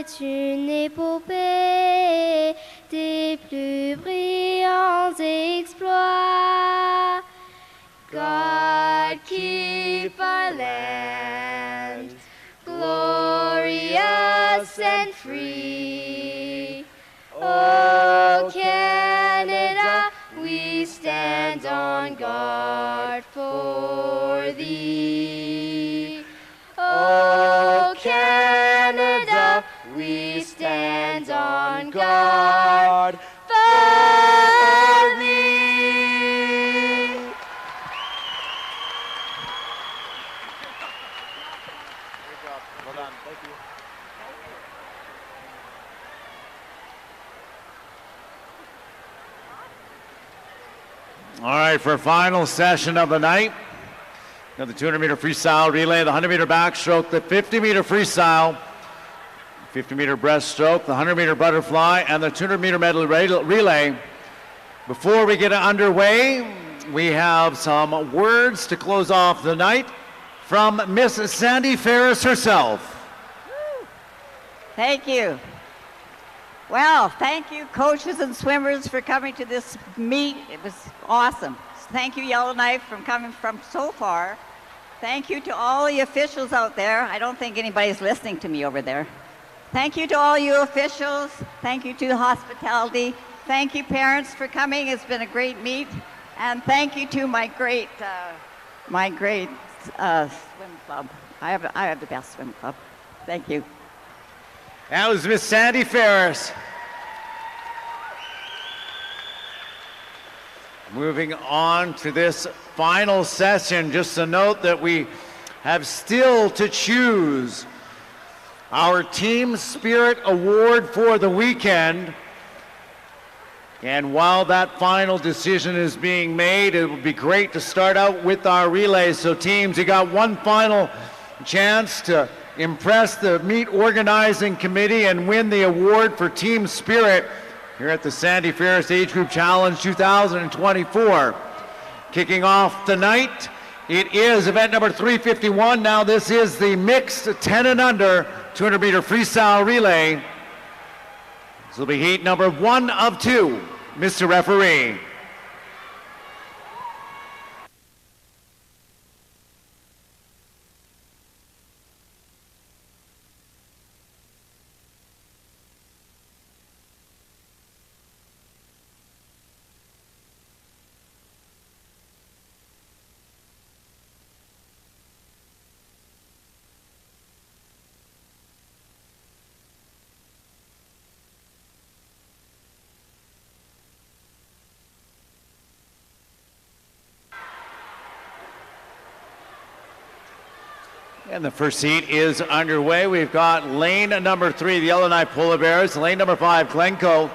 est une épopée des plus brillants exploits. God keep our land glorious and free. Oh, Canada, we stand on guard for thee. Oh, Canada, we stand on guard for thee. Well done. Thank you. All right, for our final session of the night, got the 200-meter freestyle relay, the 100-meter backstroke, the 50-meter freestyle, 50-meter breaststroke, the 100-meter butterfly, and the 200-meter medley relay. Before we get underway, we have some words to close off the night from Miss Sandy Ferris herself. Thank you. Well, thank you, coaches and swimmers, for coming to this meet. It was awesome. Thank you, Yellowknife, for coming from so far. Thank you to all the officials out there. I don't think anybody's listening to me over there. Thank you to all you officials. Thank you to the hospitality. Thank you, parents, for coming. It's been a great meet. And thank you to my great swim club. I have the best swim club. Thank you. That was Miss Sandy Ferris. Moving on to this final session, just a note that we have still to choose our Team Spirit Award for the weekend. And while that final decision is being made, it would be great to start out with our relays. So teams, you got one final chance to impress the meet organizing committee and win the award for Team Spirit here at the Sandy Ferris Age Group Challenge 2024. Kicking off tonight, it is event number 351. Now this is the mixed 10 and under 200-meter freestyle relay. This will be heat number 1 of 2, Mr. Referee. And the first heat is underway. We've got lane number 3, the Yellowknife Polar Bears, lane number 5, Glencoe.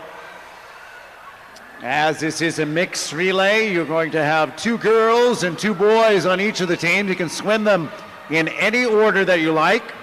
As this is a mixed relay, you're going to have 2 girls and 2 boys on each of the teams. You can swim them in any order that you like.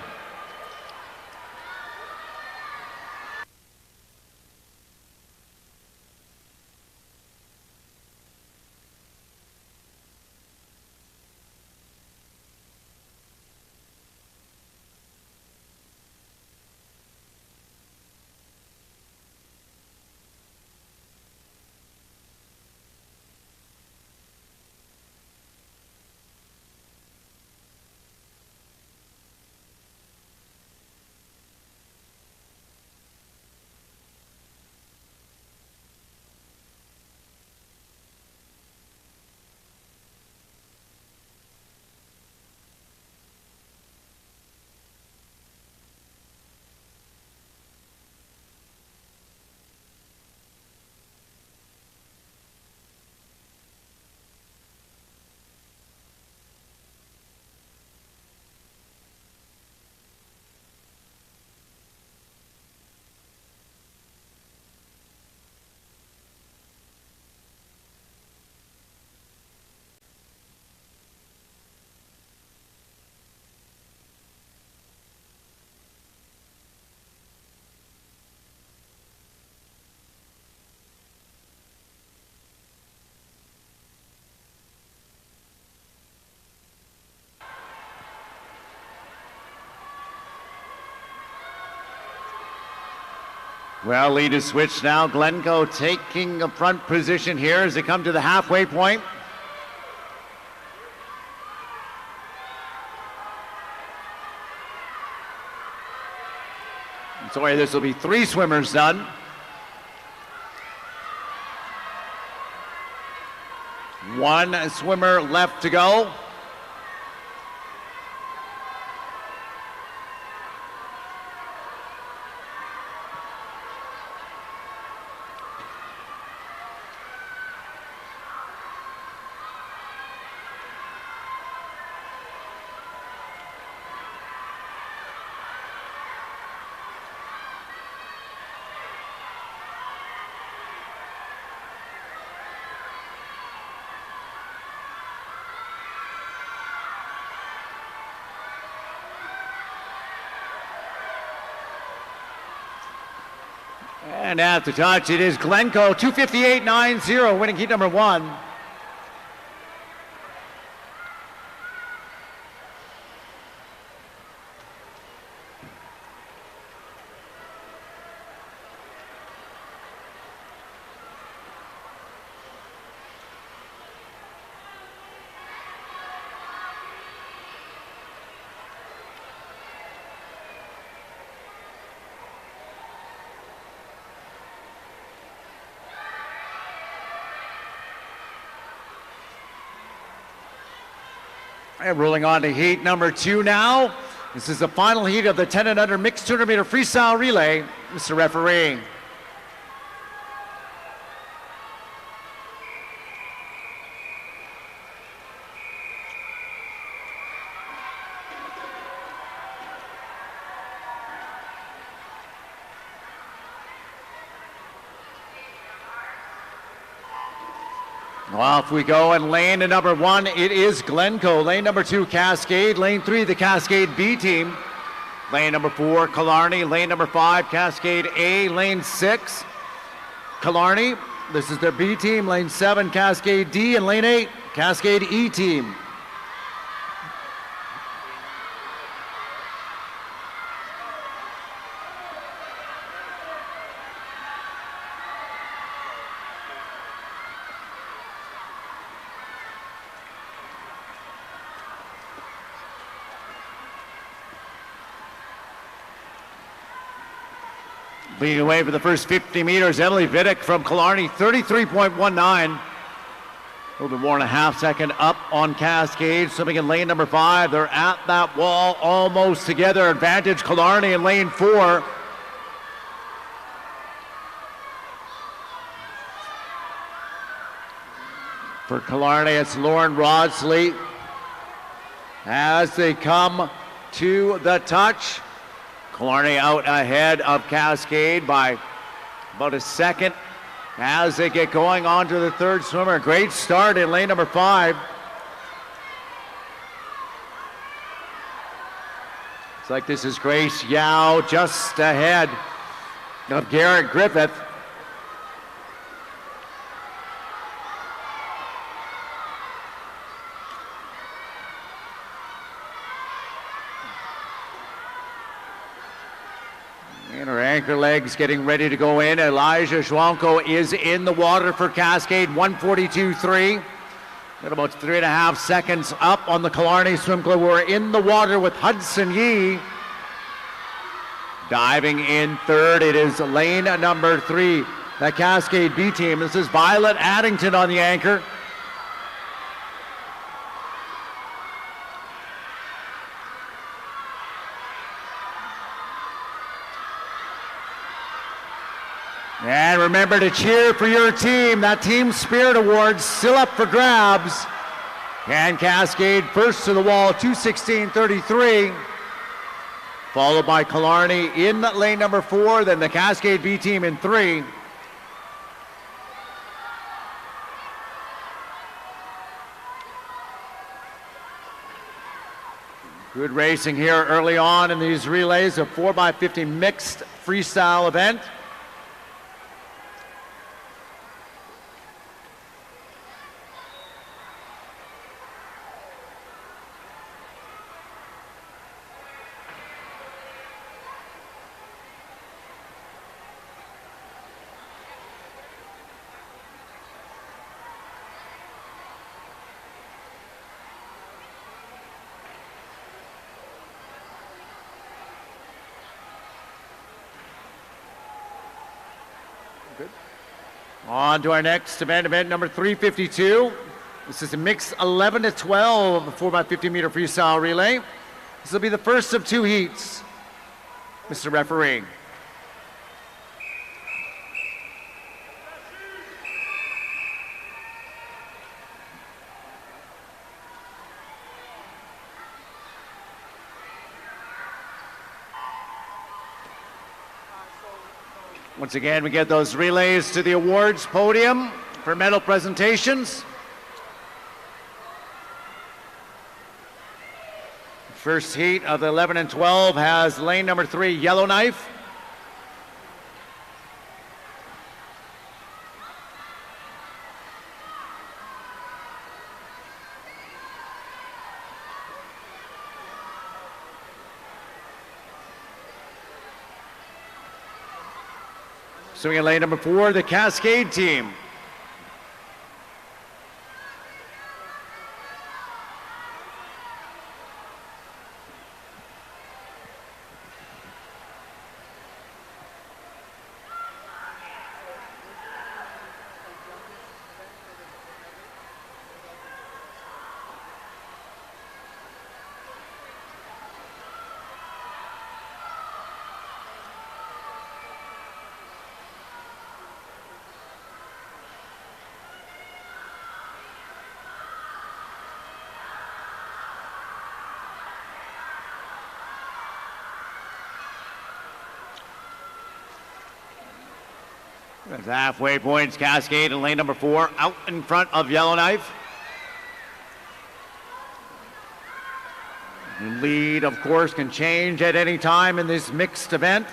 Well, lead is switched now. Glencoe taking a front position here as they come to the halfway point. Sorry, this will be 3 swimmers done. One swimmer left to go. And at the touch, it is Glencoe, 258.90, winning heat number 1. And rolling on to heat number 2 now. This is the final heat of the 10 and under mixed 200 meter freestyle relay. Mr. Referee. Off we go, and lane number 1, it is Glencoe. Lane number 2, Cascade. Lane 3, the Cascade B team. Lane number 4, Killarney. Lane number 5, Cascade A. Lane 6, Killarney. This is their B team. Lane 7, Cascade D. And lane 8, Cascade E team. Leading away for the first 50 meters, Emily Vidic from Killarney, 33.19. A little bit more than a half second up on Cascade. Swimming in lane number 5. They're at that wall almost together. Advantage Killarney in lane 4. For Killarney, it's Lauren Rodsley. As they come to the touch, Killarney out ahead of Cascade by about a second as they get going on to the third swimmer. Great start in lane number 5. It's like this is Grace Yao just ahead of Garrett Griffith. And her anchor legs getting ready to go in. Elijah Schwanko is in the water for Cascade, 142.3. Got about 3.5 seconds up on the Killarney Swim Club. We're in the water with Hudson Yee. Diving in third, it is lane number 3, the Cascade B team. This is Violet Addington on the anchor. And remember to cheer for your team. That Team Spirit Award still up for grabs. And Cascade first to the wall, 2:16.33. Followed by Killarney in lane number 4, then the Cascade B team in 3. Good racing here early on in these relays, a 4x50 mixed freestyle event. Good. On to our next event, event number 352. This is a mixed 11 to 12 4x50 meter freestyle relay. This will be the first of two heats. Mr. Referee. Once again, we get those relays to the awards podium for medal presentations. First heat of the 11 and 12 has lane number 3, Yellowknife. Swinging in lane number 4, the Cascade team. There's halfway points, Cascade in lane number 4, out in front of Yellowknife. Lead, of course, can change at any time in this mixed event.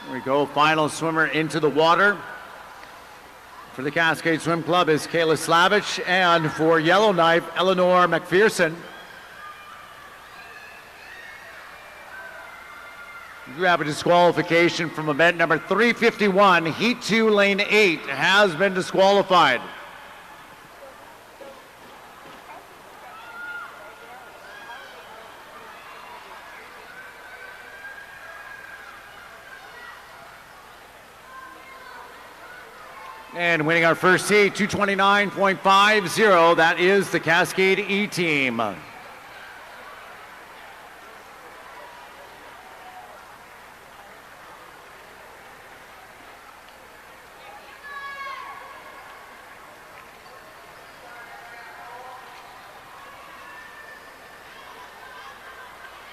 Here we go, final swimmer into the water. For the Cascade Swim Club is Kayla Slavich, and for Yellowknife, Eleanor McPherson. You have a disqualification from event number 351, Heat 2, Lane 8 has been disqualified. And winning our first heat, 229.50, that is the Cascade E team.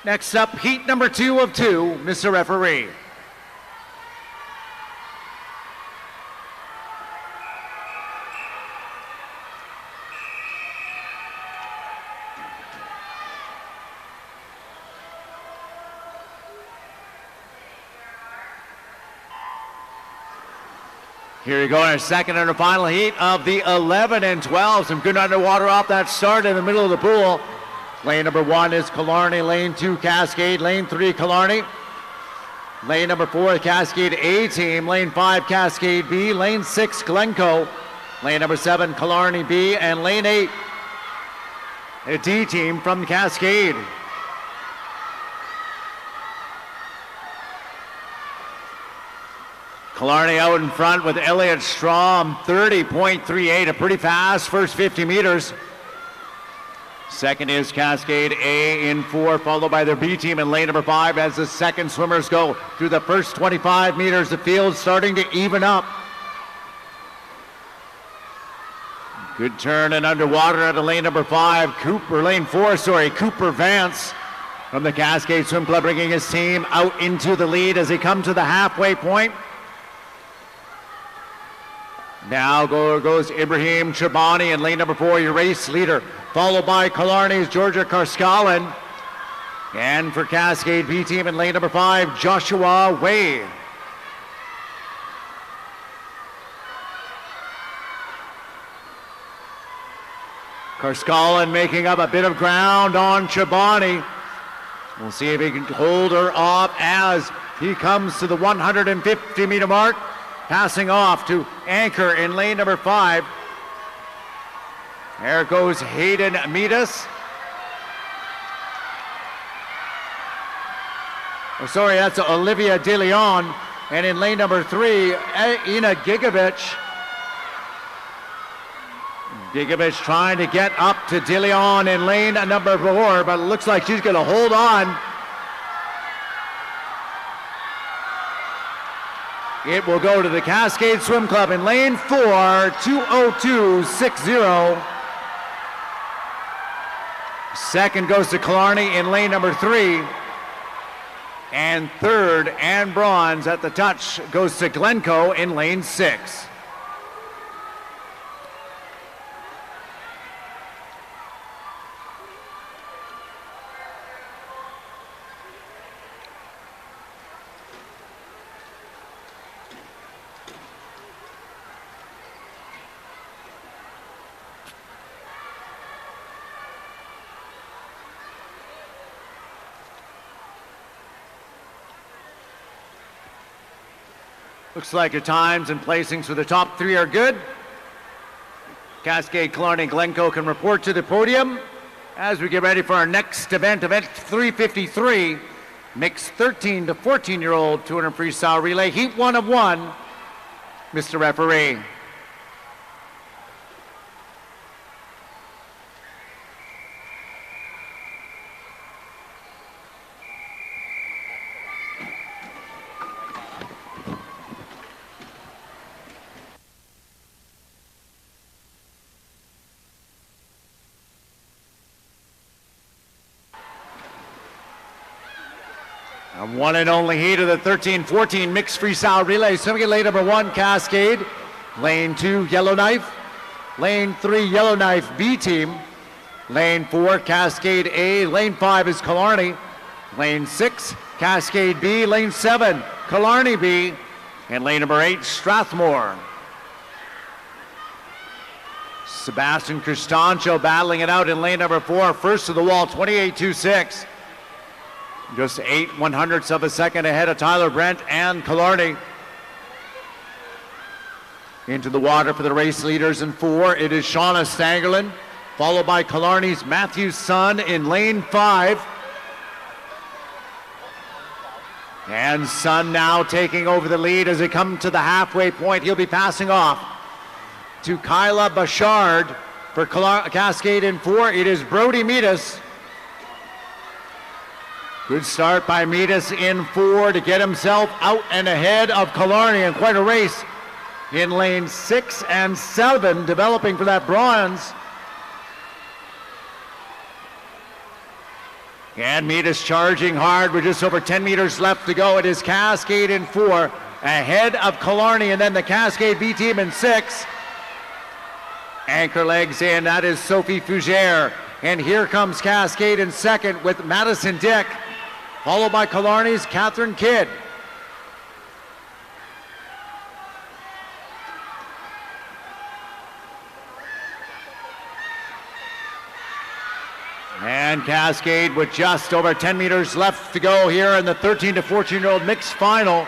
Next up, heat number 2 of 2, Mr. Referee. Here we go, our second and final heat of the 11 and 12. Some good underwater off that start in the middle of the pool. Lane number 1 is Killarney, lane 2 Cascade, lane 3 Killarney. Lane number 4, the Cascade A team, lane 5 Cascade B, lane 6 Glencoe, lane number 7 Killarney B, and lane 8, a D team from Cascade. Killarney out in front with Elliott Strom, 30.38, a pretty fast first 50 meters. Second is Cascade A in 4, followed by their B team in lane number 5 as the second swimmers go through the first 25 meters. The field starting to even up. Good turn and underwater out of lane number 5, lane 4, Cooper Vance from the Cascade Swim Club, bringing his team out into the lead as they come to the halfway point. Now goes Ibrahim Chabani in lane number 4, your race leader, followed by Killarney's Georgia Karskalin. And for Cascade B team in lane number 5, Joshua Way. Karskalan making up a bit of ground on Chobani. We'll see if he can hold her off as he comes to the 150-meter mark, passing off to Anchor in lane number 5. There goes Hayden Midas. Oh, sorry, that's Olivia De Leon. And in lane number 3, Ina Gigovich. Gigovich trying to get up to De Leon in lane number 4, but it looks like she's going to hold on. It will go to the Cascade Swim Club in lane 4, 2:02.60. Second goes to Killarney in lane number 3. And third and bronze at the touch goes to Glencoe in lane 6. Looks like your times and placings for the top 3 are good. Cascade, Killarney, and Glencoe can report to the podium as we get ready for our next event, event 353, mixed 13 to 14-year-old 200 freestyle relay, heat 1 of 1. Mr. Referee. One and only heat of the 13-14 mixed freestyle relay. Swimming in lane number 1, Cascade. Lane 2, Yellowknife. Lane 3, Yellowknife B team. Lane 4, Cascade A. Lane 5 is Killarney. Lane 6, Cascade B. Lane 7, Killarney B. And lane number 8, Strathmore. Sebastian Cristancho battling it out in lane number 4. First to the wall, 28.26. Just 8/100ths of a second ahead of Tyler Brent and Killarney. Into the water for the race leaders in 4. It is Shauna Stangerlin, followed by Killarney's Matthew Sun in lane 5. And Sun now taking over the lead as they come to the halfway point. He'll be passing off to Kyla Bashard for Cascade in 4. It is Brody Midas. Good start by Midas in 4 to get himself out and ahead of Killarney, and quite a race in lane 6 and 7, developing for that bronze. And Midas charging hard with just over 10 meters left to go. It is Cascade in 4 ahead of Killarney, and then the Cascade B team in 6. Anchor legs in, that is Sophie Fougere. And here comes Cascade in 2nd with Madison Dick, followed by Killarney's Catherine Kidd. And Cascade with just over 10 meters left to go here in the 13 to 14-year-old mixed final.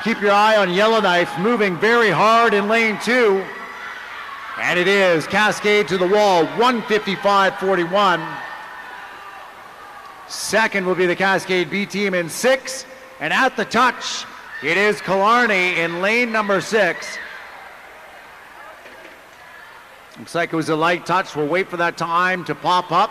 Keep your eye on Yellowknife, moving very hard in lane 2. And it is Cascade to the wall, 155.41. Second will be the Cascade B team in 6. And at the touch, it is Killarney in lane number 6. Looks like it was a light touch. We'll wait for that time to pop up.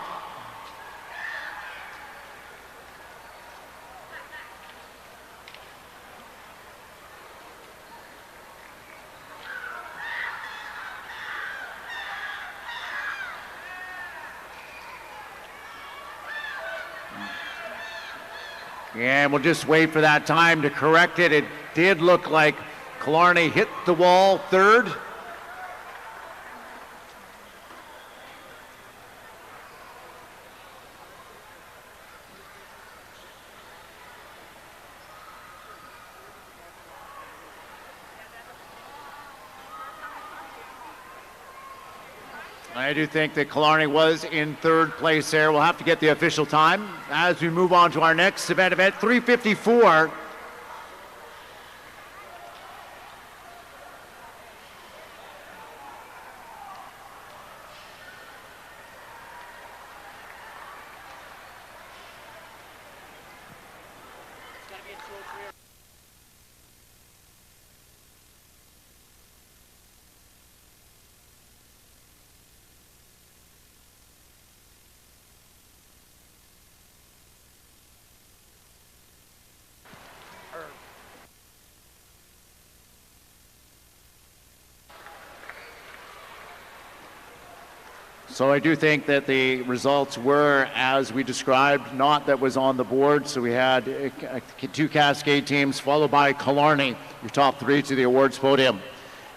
And we'll just wait for that time to correct it. It did look like Killarney hit the wall 3rd. I do think that Killarney was in third place there. We'll have to get the official time as we move on to our next event 354. So I do think that the results were as we described, not that was on the board. So we had two Cascade teams followed by Killarney, your top three to the awards podium.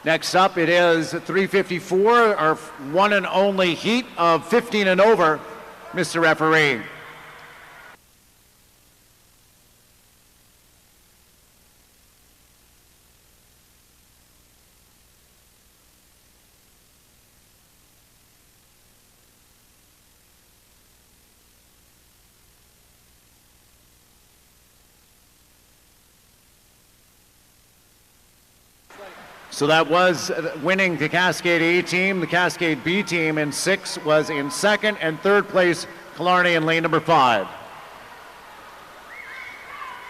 Next up, it is 354, our one and only heat of 15 and over, Mr. Referee. So that was winning the Cascade A team. The Cascade B team in 6 was in second, and third place, Killarney in lane number 5.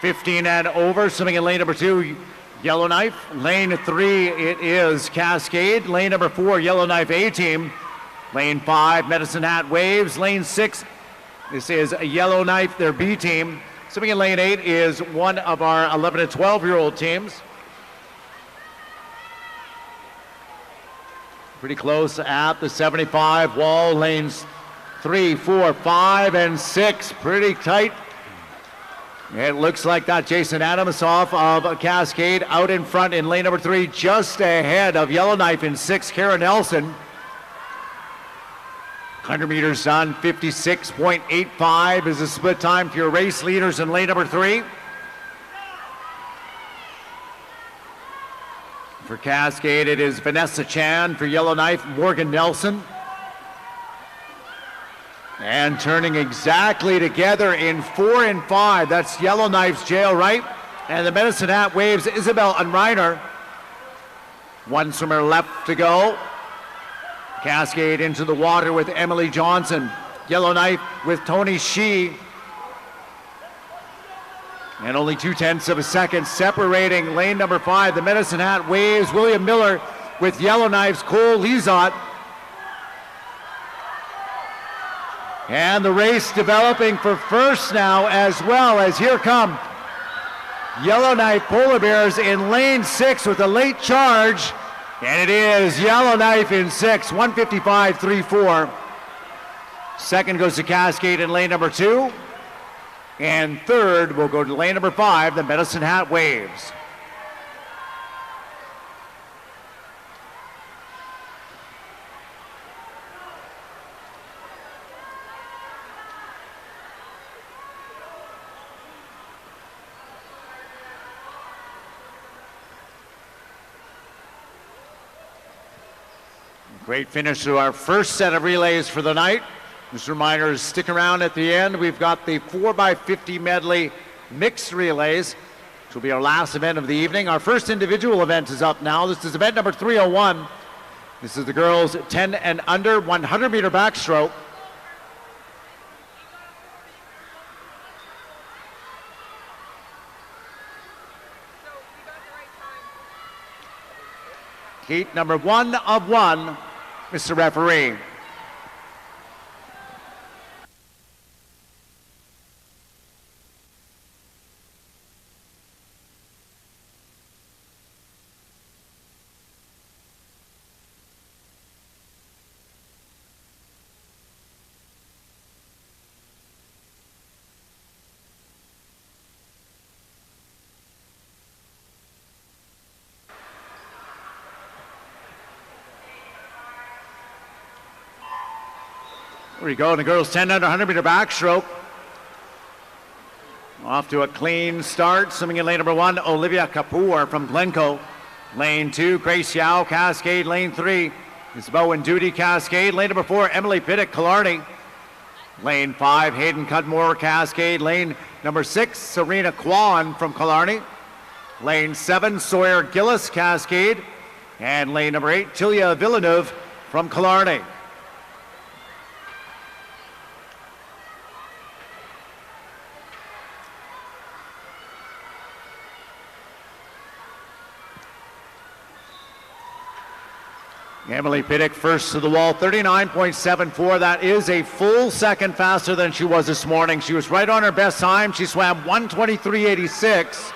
15 and over, swimming in lane number 2, Yellowknife. Lane 3, it is Cascade. Lane number 4, Yellowknife A team. Lane 5, Medicine Hat Waves. Lane 6, this is Yellowknife, their B team. Swimming in lane 8 is one of our 11 and 12-year-old teams. Pretty close at the 75 wall, lanes 3, 4, 5, and 6. Pretty tight. It looks like that Jason Adams off of Cascade out in front in lane number 3, just ahead of Yellowknife in 6, Kara Nelson. 100 meters done, 56.85 is the split time for your race leaders in lane number 3. For Cascade, it is Vanessa Chan. For Yellowknife, Morgan Nelson. And turning exactly together in 4 and 5. That's Yellowknife's Jail Wright. And the Medicine Hat Waves, Isabel and Reiner. One swimmer left to go. Cascade into the water with Emily Johnson. Yellowknife with Tony Shee. And only 0.2 of a second separating lane number 5, the Medicine Hat Waves, William Miller with Yellowknife's Cole Lizot. And the race developing for first now, as well as here come Yellowknife Polar Bears in lane 6 with a late charge. And it is Yellowknife in 6, 155.34. Second goes to Cascade in lane number 2. And third will go to lane number 5, the Medicine Hat Waves. Great finish to our first set of relays for the night. Just a reminder, stick around at the end. We've got the 4x50 medley mixed relays, which will be our last event of the evening. Our first individual event is up now. This is event number 301. This is the girls 10 and under 100-meter backstroke. Heat number 1 of 1, Mr. Referee. There we go, and the girls 10 under 100-meter backstroke. Off to a clean start. Swimming in lane number 1, Olivia Kapoor from Glencoe. Lane 2, Grace Yao, Cascade. Lane 3, Isabel and Duty, Cascade. Lane number 4, Emily Piddick, Killarney. Lane 5, Hayden Cudmore, Cascade. Lane number 6, Serena Kwan from Killarney. Lane 7, Sawyer Gillis, Cascade. And lane number 8, Tilia Villeneuve from Killarney. Emily Piddick first to the wall, 39.74. That is a full second faster than she was this morning. She was right on her best time. She swam 1:23.86.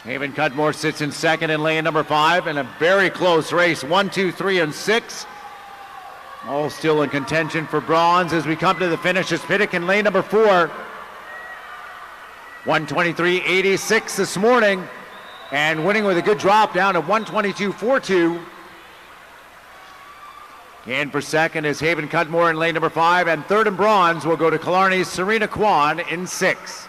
Haven Cudmore sits in second in lane number 5 in a very close race, 1, 2, 3, and 6. All still in contention for bronze as we come to the finish. It's Piddick in lane number 4. 1:23.86 this morning, and winning with a good drop down to 1:22.42. In for second is Haven Cudmore in lane number 5, and third in bronze will go to Killarney's Serena Kwan in 6.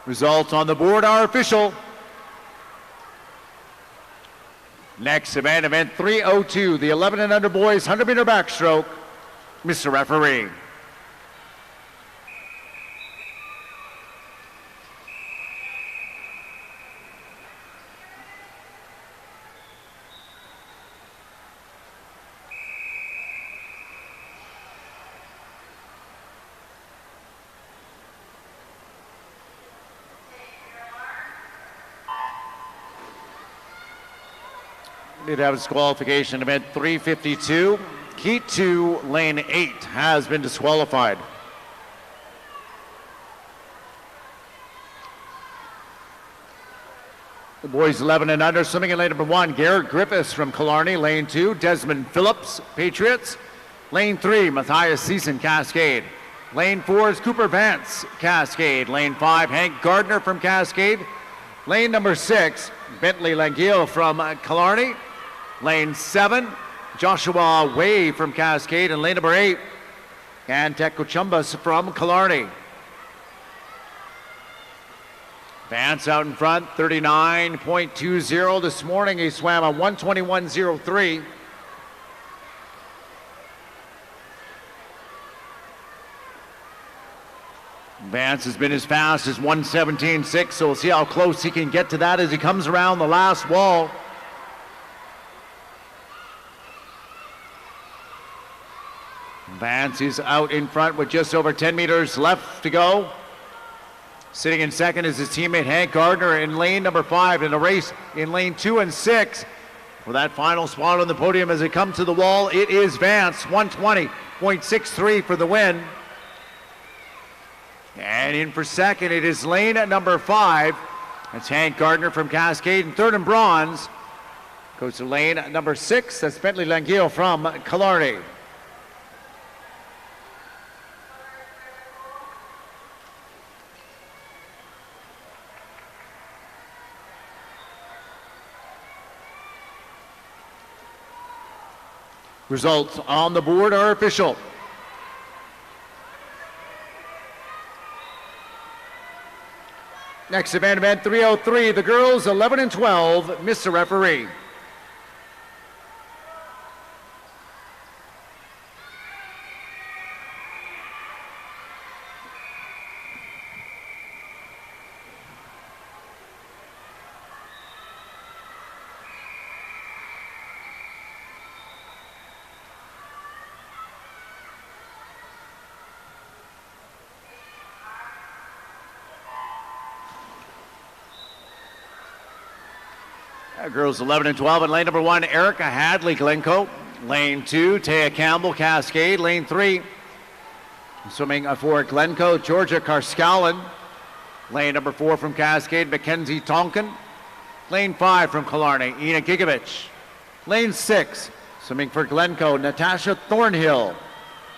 Results on the board are official. Next event 302, the 11 and under boys 100-meter backstroke. Mr. Referee. Did have disqualification. Event 352. Heat 2, lane 8 has been disqualified. The boys 11 and under swimming in lane number 1. Garrett Griffiths from Killarney. Lane 2, Desmond Phillips, Patriots. Lane 3, Matthias Season, Cascade. Lane 4 is Cooper Vance, Cascade. Lane 5, Hank Gardner from Cascade. Lane number 6, Bentley Langiel from Killarney. Lane 7, Joshua Way from Cascade. And lane number 8, Antek Kochumbas from Killarney. Vance out in front, 39.20 this morning. He swam a 1:21.03. Vance has been as fast as 1:17.6, so we'll see how close he can get to that as he comes around the last wall. Vance is out in front with just over 10 meters left to go. Sitting in second is his teammate Hank Gardner in lane number 5 in a race in lane 2 and 6. For that final spot on the podium as they come to the wall, it is Vance, 1:20.63 for the win. And in for second, it is lane at number 5. That's Hank Gardner from Cascade. And third in bronze goes to lane at number 6. That's Bentley Langiel from Killarney. Results on the board are official. Next event 303, the girls 11 and 12, Mr. Referee. Girls 11 and 12 in lane number 1, Erica Hadley, Glencoe. Lane 2, Taya Campbell, Cascade. Lane 3, swimming for Glencoe, Georgia Karskalen. Lane number 4 from Cascade, Mackenzie Tonkin. Lane 5 from Killarney, Ina Gigovich. Lane 6, Swimming for Glencoe, Natasha Thornhill.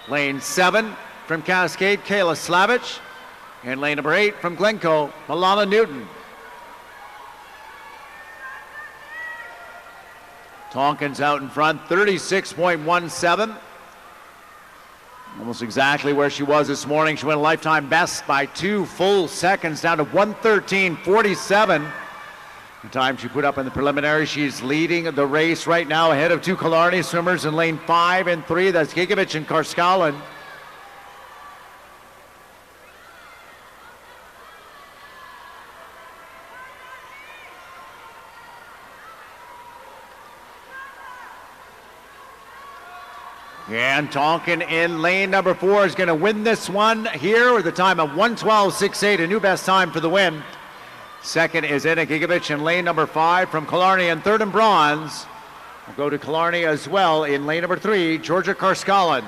Lane 7 from Cascade, Kayla Slavich. And lane number 8 from Glencoe, Milana Newton. Tonkins out in front, 36.17. Almost exactly where she was this morning. She went a lifetime best by 2 full seconds, down to 1:13.47. The time she put up in the preliminary. She's leading the race right now ahead of 2 Killarney swimmers in lane 5 and 3. That's Gigovich and Karskalan. And Tonkin in lane number 4 is going to win this one here with a time of 1:12.68, a new best time for the win. Second is Anna Gigovich in lane number 5 from Killarney, and third in bronze will go to Killarney as well in lane number 3, Georgia Karskalan.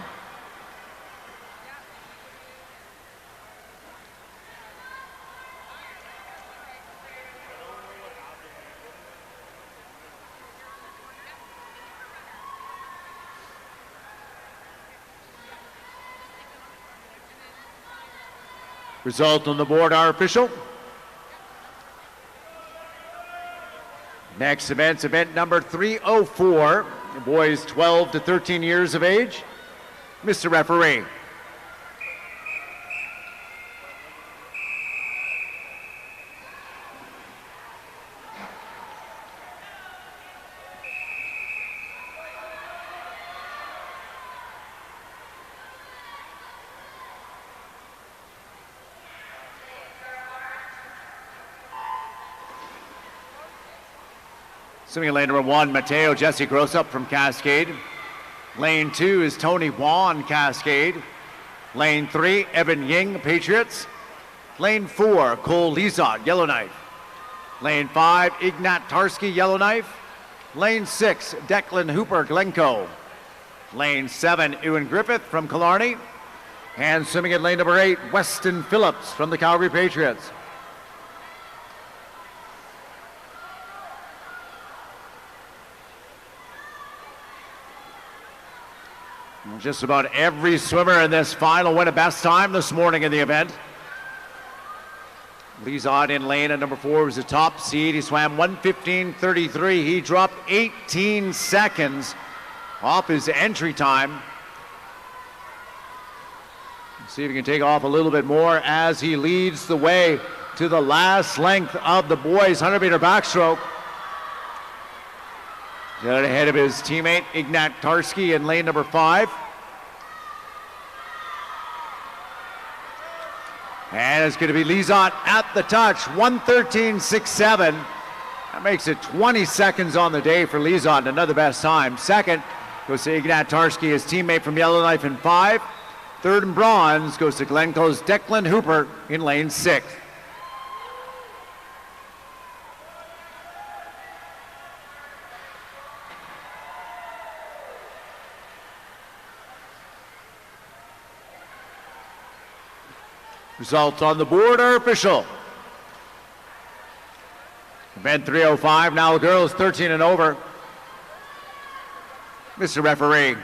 Result on the board are official. Next event's event number 304. Boys 12 to 13 years of age. Mr. Referee. Swimming in lane number 1, Mateo Jesse Grossup from Cascade. Lane 2 is Tony Wan, Cascade. Lane 3, Evan Ying, Patriots. Lane 4, Cole Lizot, Yellowknife. Lane 5, Ignat Tarski, Yellowknife. Lane 6, Declan Hooper, Glencoe. Lane 7, Ewan Griffith from Killarney. And swimming in lane number 8, Weston Phillips from the Calgary Patriots. Just about every swimmer in this final went a best time this morning in the event. Lizot in lane at number 4 was the top seed. He swam 1:15.33. He dropped 18 seconds off his entry time. Let's see if he can take off a little bit more as he leads the way to the last length of the boys' 100-meter backstroke. Got ahead of his teammate Ignat Tarski in lane number 5. And it's going to be Lizot at the touch, 1:13.67. That makes it 20 seconds on the day for Lizot, and another best time. Second goes to Ignat Tarski, his teammate from Yellowknife in 5. Third in bronze goes to Glencoe's Declan Hooper in lane 6. Results on the board are official. Event 305, now girls 13 and over. Mr. Referee.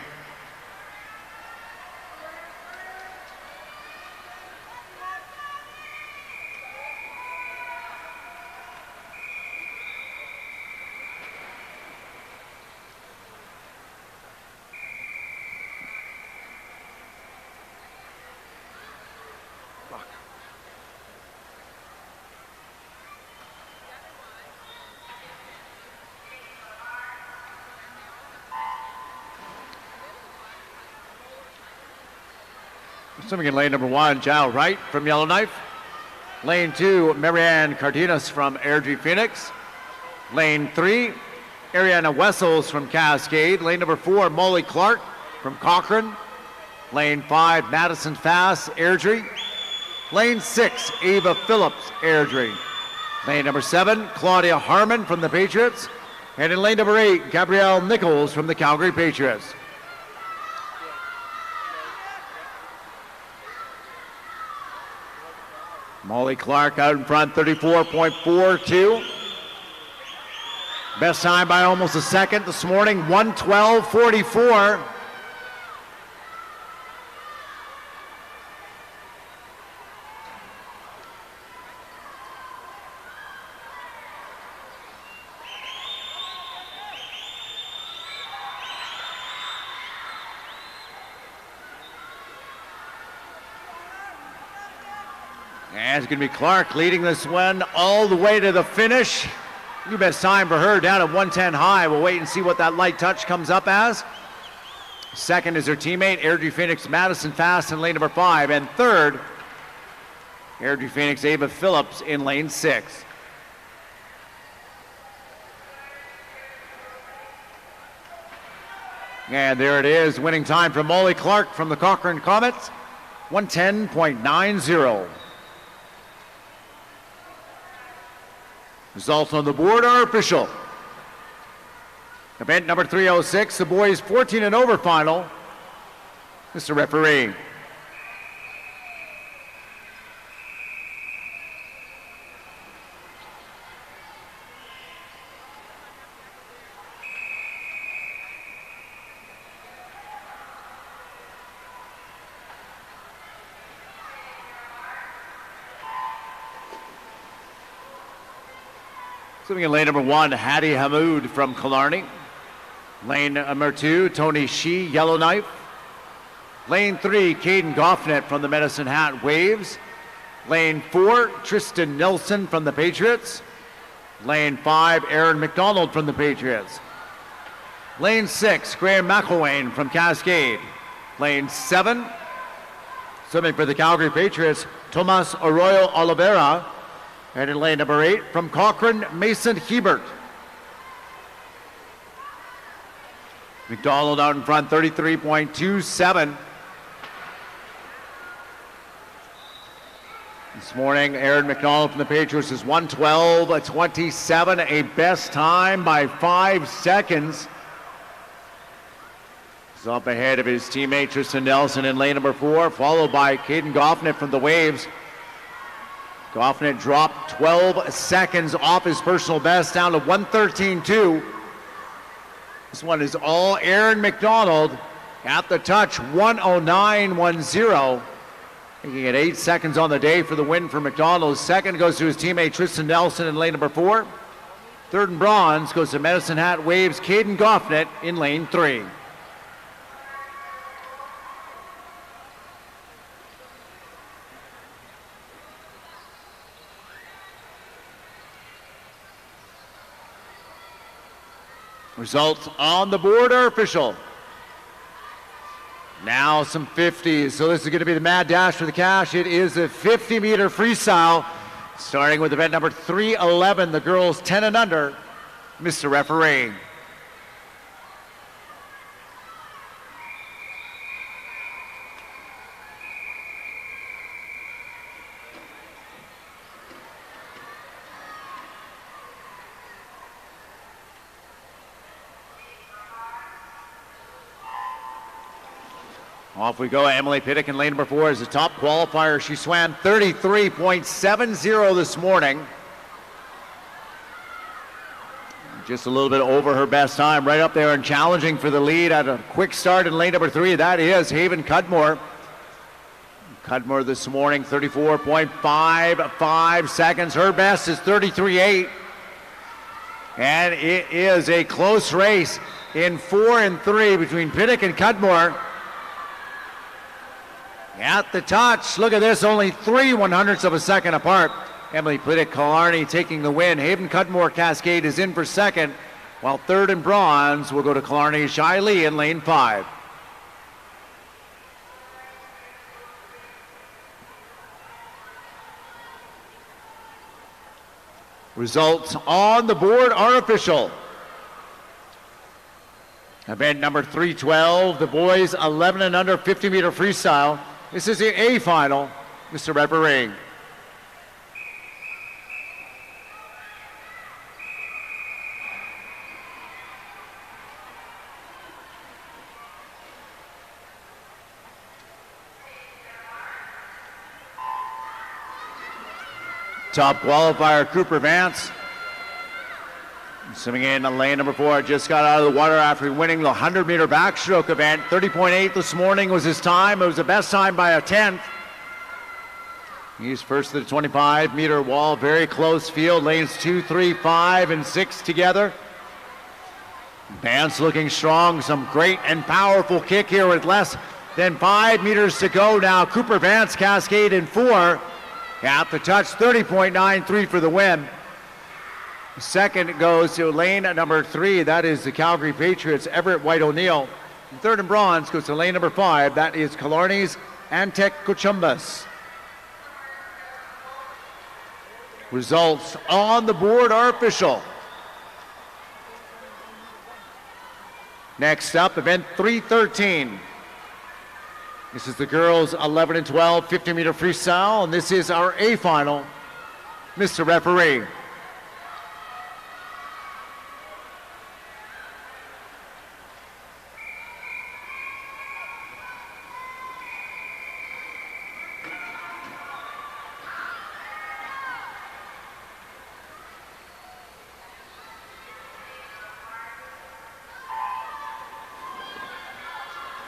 Swimming in lane number 1, Jal Wright from Yellowknife. Lane 2, Marianne Cardenas from Airdrie Phoenix. Lane 3, Ariana Wessels from Cascade. Lane number 4, Molly Clark from Cochrane. Lane 5, Madison Fass, Airdrie. Lane 6, Ava Phillips, Airdrie. Lane number 7, Claudia Harmon from the Patriots. And in lane number 8, Gabrielle Nichols from the Calgary Patriots. Molly Clark out in front, 34.42. Best time by almost a second this morning, 1:12:44. And it's going to be Clark leading this one all the way to the finish. New best time for her down at 1:10 high. We'll wait and see what that light touch comes up as. Second is her teammate, Airdrie Phoenix Madison Fast in lane number 5. And third, Airdrie Phoenix Ava Phillips in lane 6. And there it is, winning time from Molly Clark from the Cochrane Comets, 1:10.90. Results on the board are official. Event number 306, the boys 14 and over final. Mr. Referee. Swimming in lane number 1, Hadi Hamoud from Killarney. Lane number 2, Tony Shee, Yellowknife. Lane 3, Caden Goffnet from the Medicine Hat Waves. Lane 4, Tristan Nelson from the Patriots. Lane 5, Aaron McDonald from the Patriots. Lane 6, Graham McElwain from Cascade. Lane 7, swimming for the Calgary Patriots, Tomas Arroyo Oliveira. And in lane number 8, from Cochrane, Mason Hebert. McDonald out in front, 33.27. This morning, Aaron McDonald from the Patriots is 1:12:27, a best time by 5 seconds. He's up ahead of his teammate Tristan Nelson in lane number 4, followed by Caden Goffnet from the Waves. Goffnet dropped 12 seconds off his personal best down to 1:13.2. This one is all Aaron McDonald at the touch, 1:09.10. Making it 8 seconds on the day for the win for McDonald. Second goes to his teammate Tristan Nelson in lane number 4. Third and bronze goes to Medicine Hat Waves' Caden Goffnet in lane 3. Results on the board are official. Now some 50s. So this is going to be the mad dash for the cash. It is a 50-meter freestyle, starting with event number 311, the girls 10 and under. Mr. Referee. Off we go. Emily Pittick in lane number 4 is the top qualifier. She swam 33.70 this morning. Just a little bit over her best time, right up there and challenging for the lead at a quick start in lane number 3. That is Haven Cudmore. Cudmore this morning, 34.55 seconds. Her best is 33.8. And it is a close race in 4 and 3 between Pittick and Cudmore. At the touch, look at this, only 3/100ths of a second apart. Emily Pittick, Killarney taking the win. Haven Cudmore Cascade is in for second, while third and bronze will go to Killarney Shai Lee in lane 5. Results on the board are official. Event number 312, the boys 11 and under 50-meter freestyle. This is the A final. Mr. Referee. Top qualifier Cooper Vance. Swimming in lane number 4, just got out of the water after winning the 100-meter backstroke event. 30.8 this morning was his time. It was the best time by a 10th. He's first to the 25-meter wall, very close field. Lanes 2, 3, 5, and 6 together. Vance looking strong, some great and powerful kick here with less than 5 meters to go now. Cooper Vance, Cascade in 4. At the touch, 30.93 for the win. Second goes to lane number 3. That is the Calgary Patriots, Everett White O'Neill. Third and bronze goes to lane number 5. That is Killarney's Antec Cochumbas. Results on the board are official. Next up, event 313. This is the girls 11 and 12 50-meter freestyle, and this is our A final. Mr. Referee.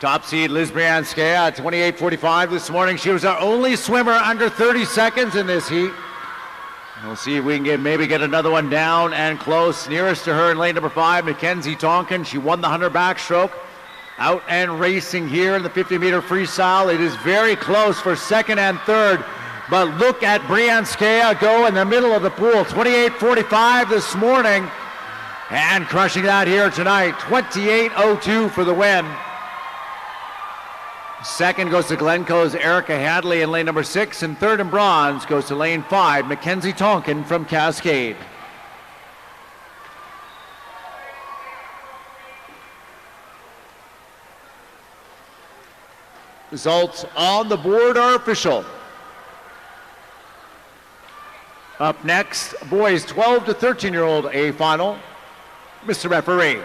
Top seed Liz Brianskaya at 28.45 this morning. She was our only swimmer under 30 seconds in this heat. We'll see if we can maybe get another one down and close. Nearest to her in lane number 5, Mackenzie Tonkin. She won the 100 backstroke. Out and racing here in the 50-meter freestyle. It is very close for second and third. But look at Brianskaya go in the middle of the pool. 28.45 this morning. And crushing that here tonight. 28.02 for the win. Second goes to Glencoe's Erica Hadley in lane number 6, and third and bronze goes to lane 5, Mackenzie Tonkin from Cascade. Results on the board are official. Up next, boys 12 to 13-year-old A final. Mr. Referee.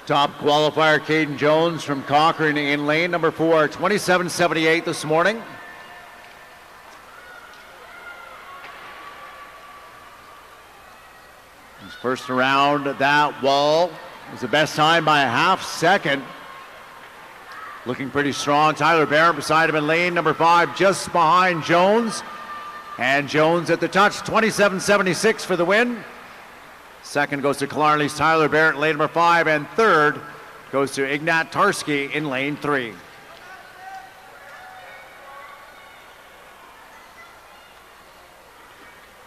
Top qualifier Caden Jones from Cochrane in lane number 4, 27.78 this morning. His first around that wall was the best time by a half second. Looking pretty strong. Tyler Barrett beside him in lane number 5, just behind Jones. And Jones at the touch, 27.76 for the win. Second goes to Killarney's Tyler Barrett in lane number 5, and third goes to Ignat Tarski in lane 3.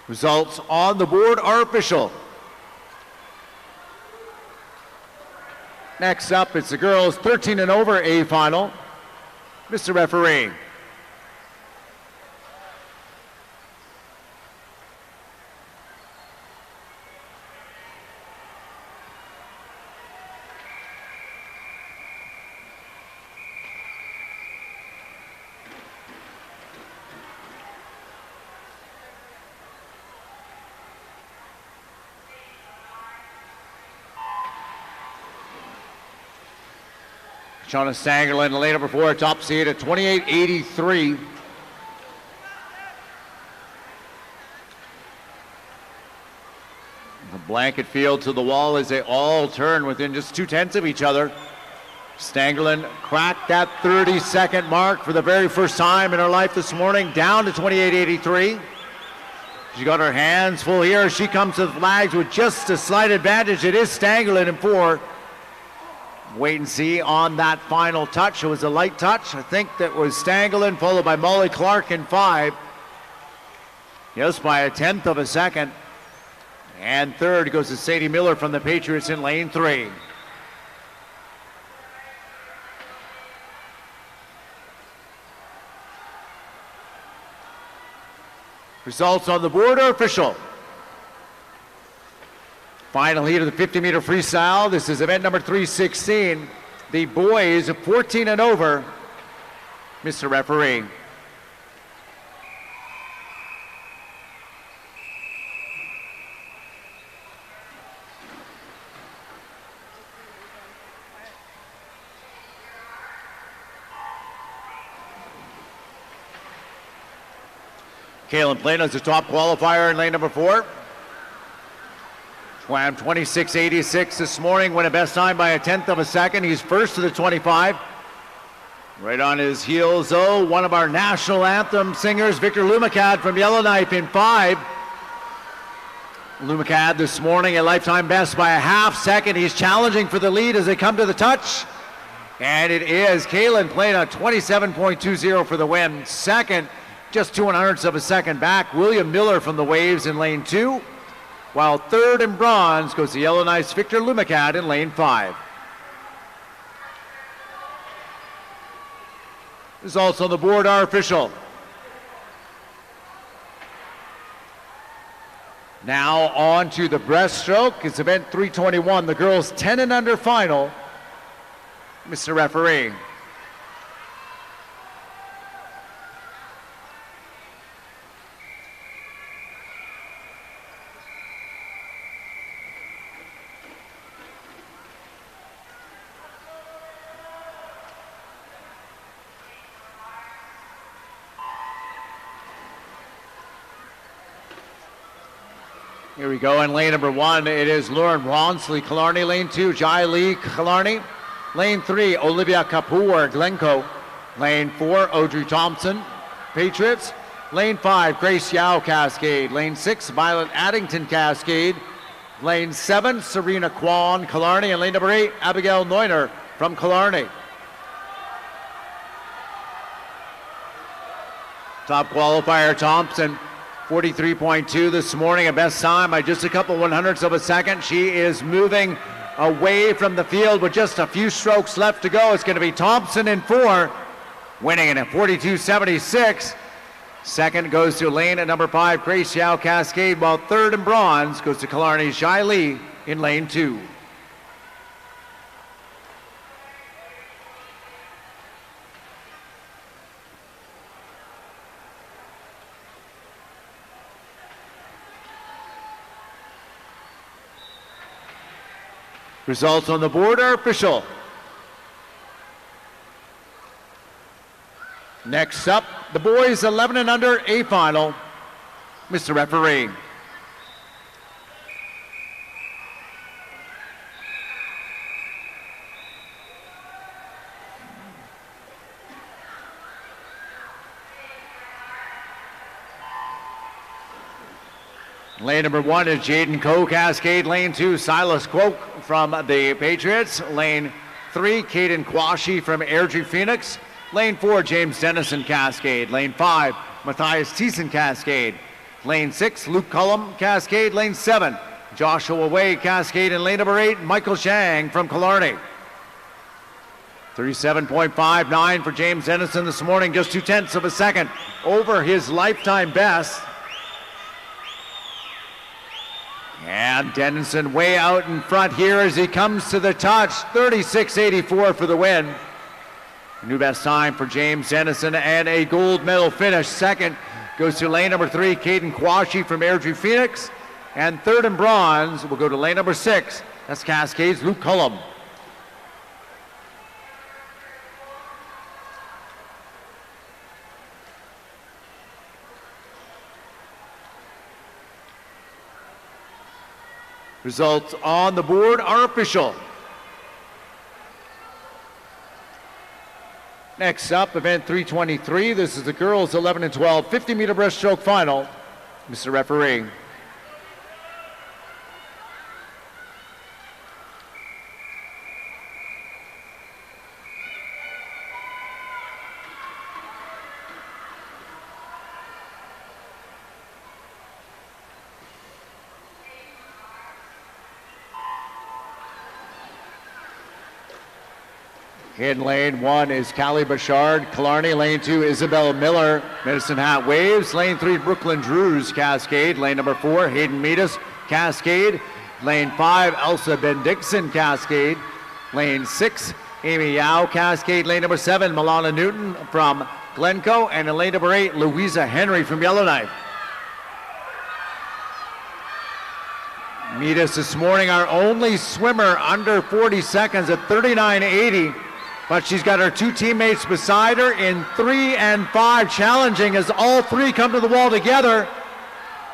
Results on the board are official. Next up, it's the girls 13 and over A final. Mr. Referee. Shauna Stangerlin in lane number 4, top seed at 28.83. The blanket field to the wall as they all turn within just 0.2 of each other. Stangerlin cracked that 30-second mark for the very first time in her life this morning, down to 28.83. She got her hands full here. She comes to the flags with just a slight advantage. It is Stangerlin in 4. Wait and see on that final touch. It was a light touch. I think that was Stangerlin, followed by Molly Clark in 5. Just by a 1/10 of a second. And third goes to Sadie Miller from the Patriots in lane 3. Results on the board are official. Final heat of the 50-meter freestyle. This is event number 316. The boys 14 and over. Mr. Referee. Kaylin Plano is the top qualifier in lane number 4. Swam 26.86 this morning, won a best time by 1/10 of a second. He's first to the 25. Right on his heels, though, one of our national anthem singers, Victor Lumacad from Yellowknife in 5. Lumacad this morning a lifetime best by a half second. He's challenging for the lead as they come to the touch. And it is Kaylin Plano, 27.20 for the win. Second, just 2/100ths of a second back, William Miller from the Waves in lane 2. While third in bronze goes to Yellowknife's Victor Lumacad in lane 5. Results on the board are official. Now on to the breaststroke. It's event 321, the girls 10 and under final. Mr. Referee. Here we go in lane number 1. It is Lauren Ronsley, Killarney. Lane 2, Jai Lee, Killarney. Lane 3, Olivia Kapoor, Glencoe. Lane 4, Audrey Thompson, Patriots. Lane 5, Grace Yao, Cascade. Lane 6, Violet Addington, Cascade. Lane 7, Serena Kwan, Killarney. And lane number 8, Abigail Neuner from Killarney. Top qualifier, Thompson. 43.2 this morning, a best time by just a couple 100ths of a second. She is moving away from the field with just a few strokes left to go. It's going to be Thompson in 4, winning it at 42.76. Second goes to lane at number 5, Grace Yao, Cascade, while third in bronze goes to Killarney's Jai Lee in lane 2. Results on the board are official. Next up, the boys 11 and under A final. Mr. Referee. Lane number 1 is Jaden Coe, Cascade. Lane 2, Silas Quoke from the Patriots. Lane 3, Caden Quashi from Airdrie Phoenix. Lane 4, James Dennison, Cascade. Lane 5, Matthias Thiessen, Cascade. Lane 6, Luke Cullum, Cascade. Lane 7, Joshua Way, Cascade. And lane number 8, Michael Shang from Killarney. 37.59 for James Dennison this morning, just 0.2 of a second over his lifetime best. And Dennison way out in front here as he comes to the touch. 36.84 for the win. A new best time for James Dennison and a gold medal finish. Second goes to lane number 3, Caden Quashi from Airdrie Phoenix. And third in bronze will go to lane number 6. That's Cascade's Luke Cullum. Results on the board are official. Next up, event 323. This is the girls 11 and 12 50-meter breaststroke final. Mr. Referee. In lane 1 is Callie Bouchard, Killarney. Lane 2, Isabel Miller, Medicine Hat Waves. Lane 3, Brooklyn Drews, Cascade. Lane number 4, Hayden Meadus, Cascade. Lane 5, Elsa Bendixson, Cascade. Lane 6, Amy Yao, Cascade. Lane number 7, Milana Newton from Glencoe. And in lane number 8, Louisa Henry from Yellowknife. Meadus this morning, our only swimmer under 40 seconds at 39.80. but she's got her two teammates beside her in 3 and 5, challenging as all three come to the wall together.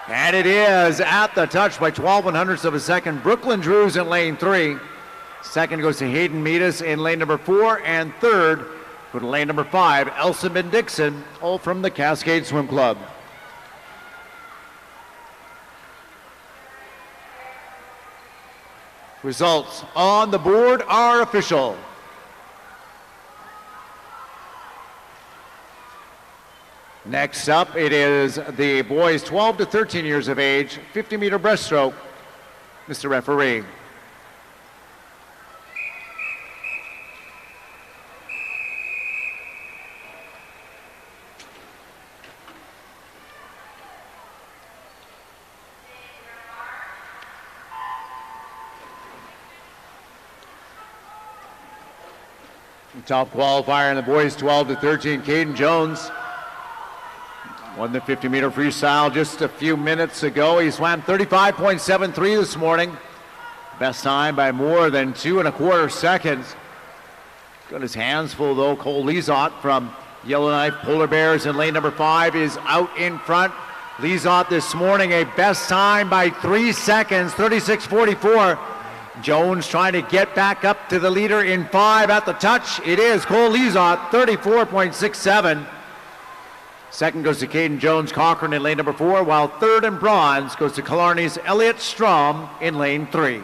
And it is at the touch by 12/100ths of a second. Brooklyn Drews in lane 3. Second goes to Hayden Meadus in lane number 4, and third go to lane number 5, Elsa Dixon, all from the Cascade Swim Club. Results on the board are official. Next up, it is the boys 12 to 13 years of age, 50-meter breaststroke. Mr. Referee. Top qualifier in the boys 12 to 13, Caden Jones. Won the 50-meter freestyle just a few minutes ago. He swam 35.73 this morning. Best time by more than 2 1/4 seconds. Got his hands full though. Cole Lizotte from Yellowknife Polar Bears in lane number 5 is out in front. Lizotte this morning a best time by 3 seconds, 36.44. Jones trying to get back up to the leader in 5 at the touch. It is Cole Lizotte, 34.67. Second goes to Caden Jones Cochran in lane number 4, while third and bronze goes to Killarney's Elliott Strom in lane 3.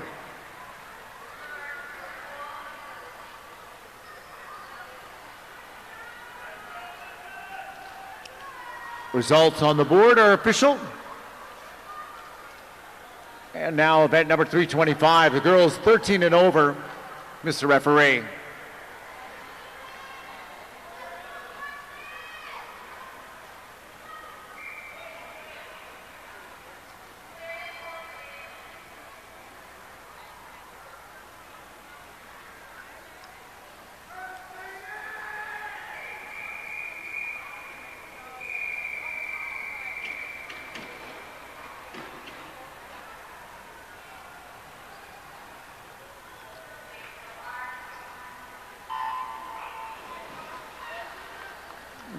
Results on the board are official. And now event number 325, the girls 13 and over. Mr. Referee.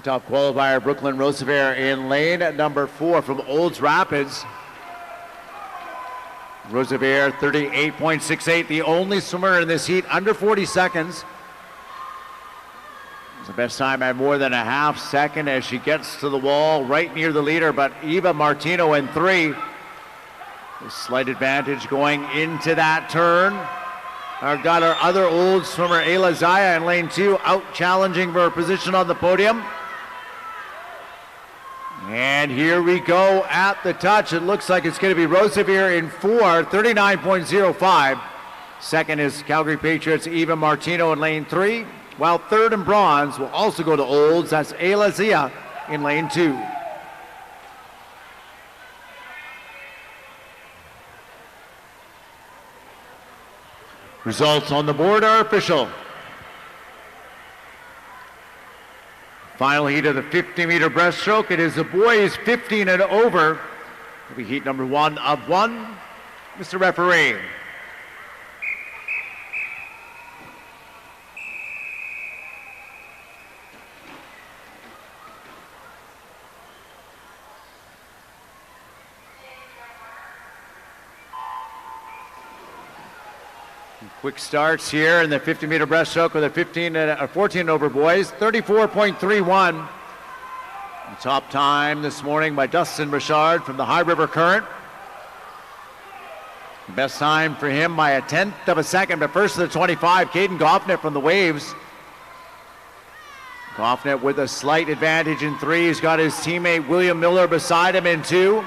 Top qualifier, Brooklyn Roosevelt in lane number 4 from Olds Rapids. Roosevelt 38.68, the only swimmer in this heat under 40 seconds. It's the best time by more than a half second as she gets to the wall right near the leader, but Eva Martino in 3. A slight advantage going into that turn. I've got our other old swimmer, Ayla Zaya in lane 2, out challenging for her position on the podium. And here we go at the touch. It looks like it's going to be Roosevelt in 4, 39.05. Second is Calgary Patriots' Eva Martino in lane 3, while third and bronze will also go to Olds. That's Ayla Zia in lane 2. Results on the board are official. Final heat of the 50-meter breaststroke. It is the boys 15 and over. It'll be heat number 1 of 1. Mr. Referee. Quick starts here in the 50-meter breaststroke with the 14 over boys, 34.31. Top time this morning by Dustin Richard from the High River Current. Best time for him by a 1/10 of a second, but first to the 25, Caden Goffnet from the Waves. Goffnet with a slight advantage in 3. He's got his teammate William Miller beside him in 2.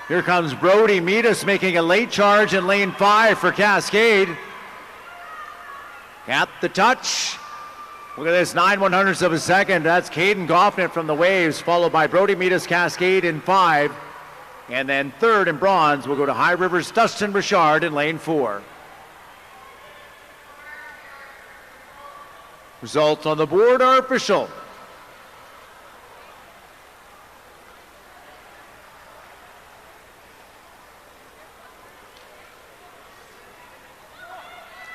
Here comes Brody Meadus making a late charge in lane 5 for Cascade. At the touch. Look at this, 9/100ths of a second. That's Caden Goffnet from the Waves, followed by Brody Meadus Cascade in 5. And then third in bronze will go to High River's Dustin Richard in lane 4. Results on the board are official.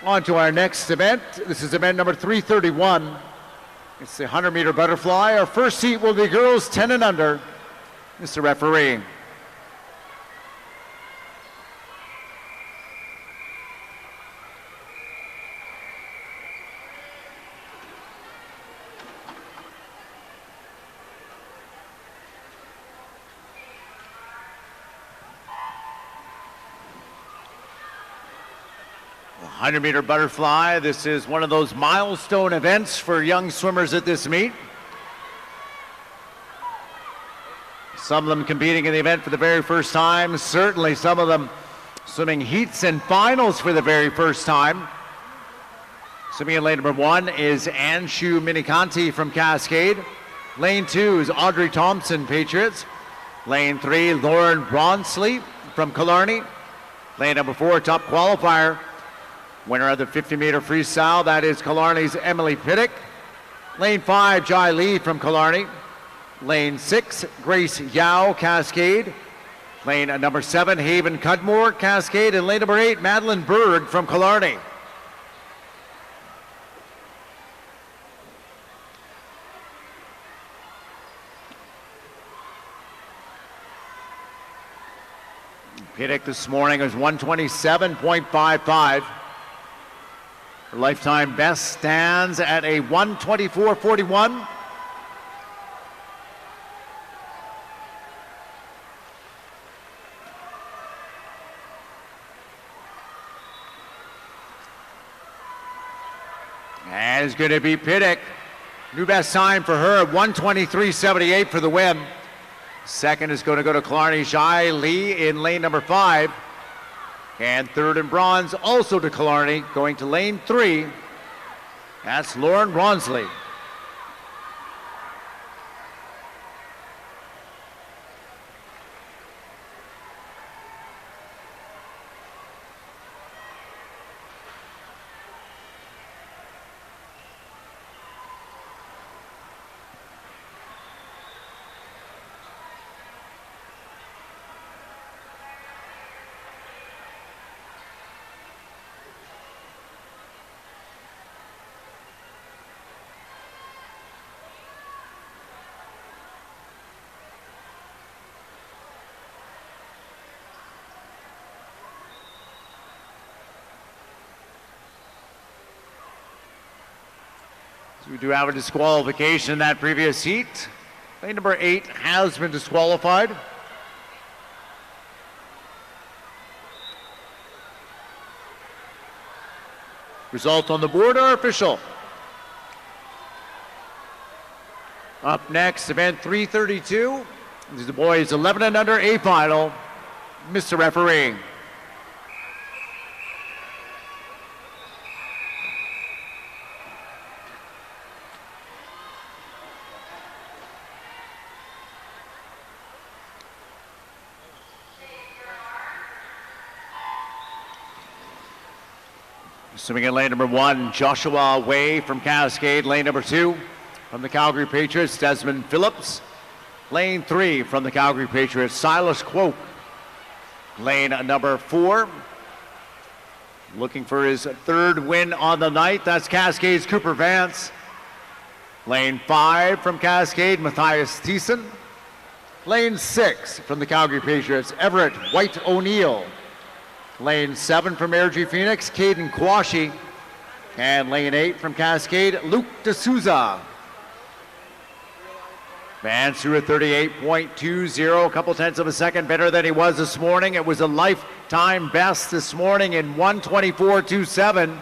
On to our next event. This is event number 331. It's the 100-meter butterfly. Our first heat will be girls 10 and under. Mr. Referee. The 100-meter butterfly. This is one of those milestone events for young swimmers at this meet. Some of them competing in the event for the very first time. Certainly some of them swimming heats and finals for the very first time. Swimming in lane number 1 is Anshu Minikanti from Cascade. Lane 2 is Audrey Thompson, Patriots. Lane 3, Lauren Bronsley from Killarney. Lane number 4, top qualifier. Winner of the 50-meter freestyle, that is Killarney's Emily Piddick. Lane 5, Jai Lee from Killarney. Lane 6, Grace Yao, Cascade. Lane number 7, Haven Cudmore, Cascade. And lane number 8, Madeline Berg from Killarney. Piddick this morning is 127.55. Her lifetime best stands at a 124.41. And it's going to be Piddick. New best time for her at 123.78 for the win. Second is going to go to Killarney Jai Lee in lane number 5. And third in bronze also to Killarney, going to lane 3. That's Lauren Bronsley. We do have a disqualification in that previous heat. Lane number 8 has been disqualified. Result on the board are official. Up next, event 332. This is the boys 11 and under A final. Mr. Referee. Swimming in lane number 1, Joshua Way from Cascade. Lane number 2, from the Calgary Patriots, Desmond Phillips. Lane 3, from the Calgary Patriots, Silas Quoke. Lane number 4, looking for his third win on the night, that's Cascade's Cooper Vance. Lane 5, from Cascade, Matthias Thiessen. Lane 6, from the Calgary Patriots, Everett White O'Neill. Lane 7 from Air G Phoenix, Caden Quashie. And lane 8 from Cascade, Luke D'Souza. Vance threw a 38.20, a couple tenths of a second better than he was this morning. It was a lifetime best this morning in 124.27.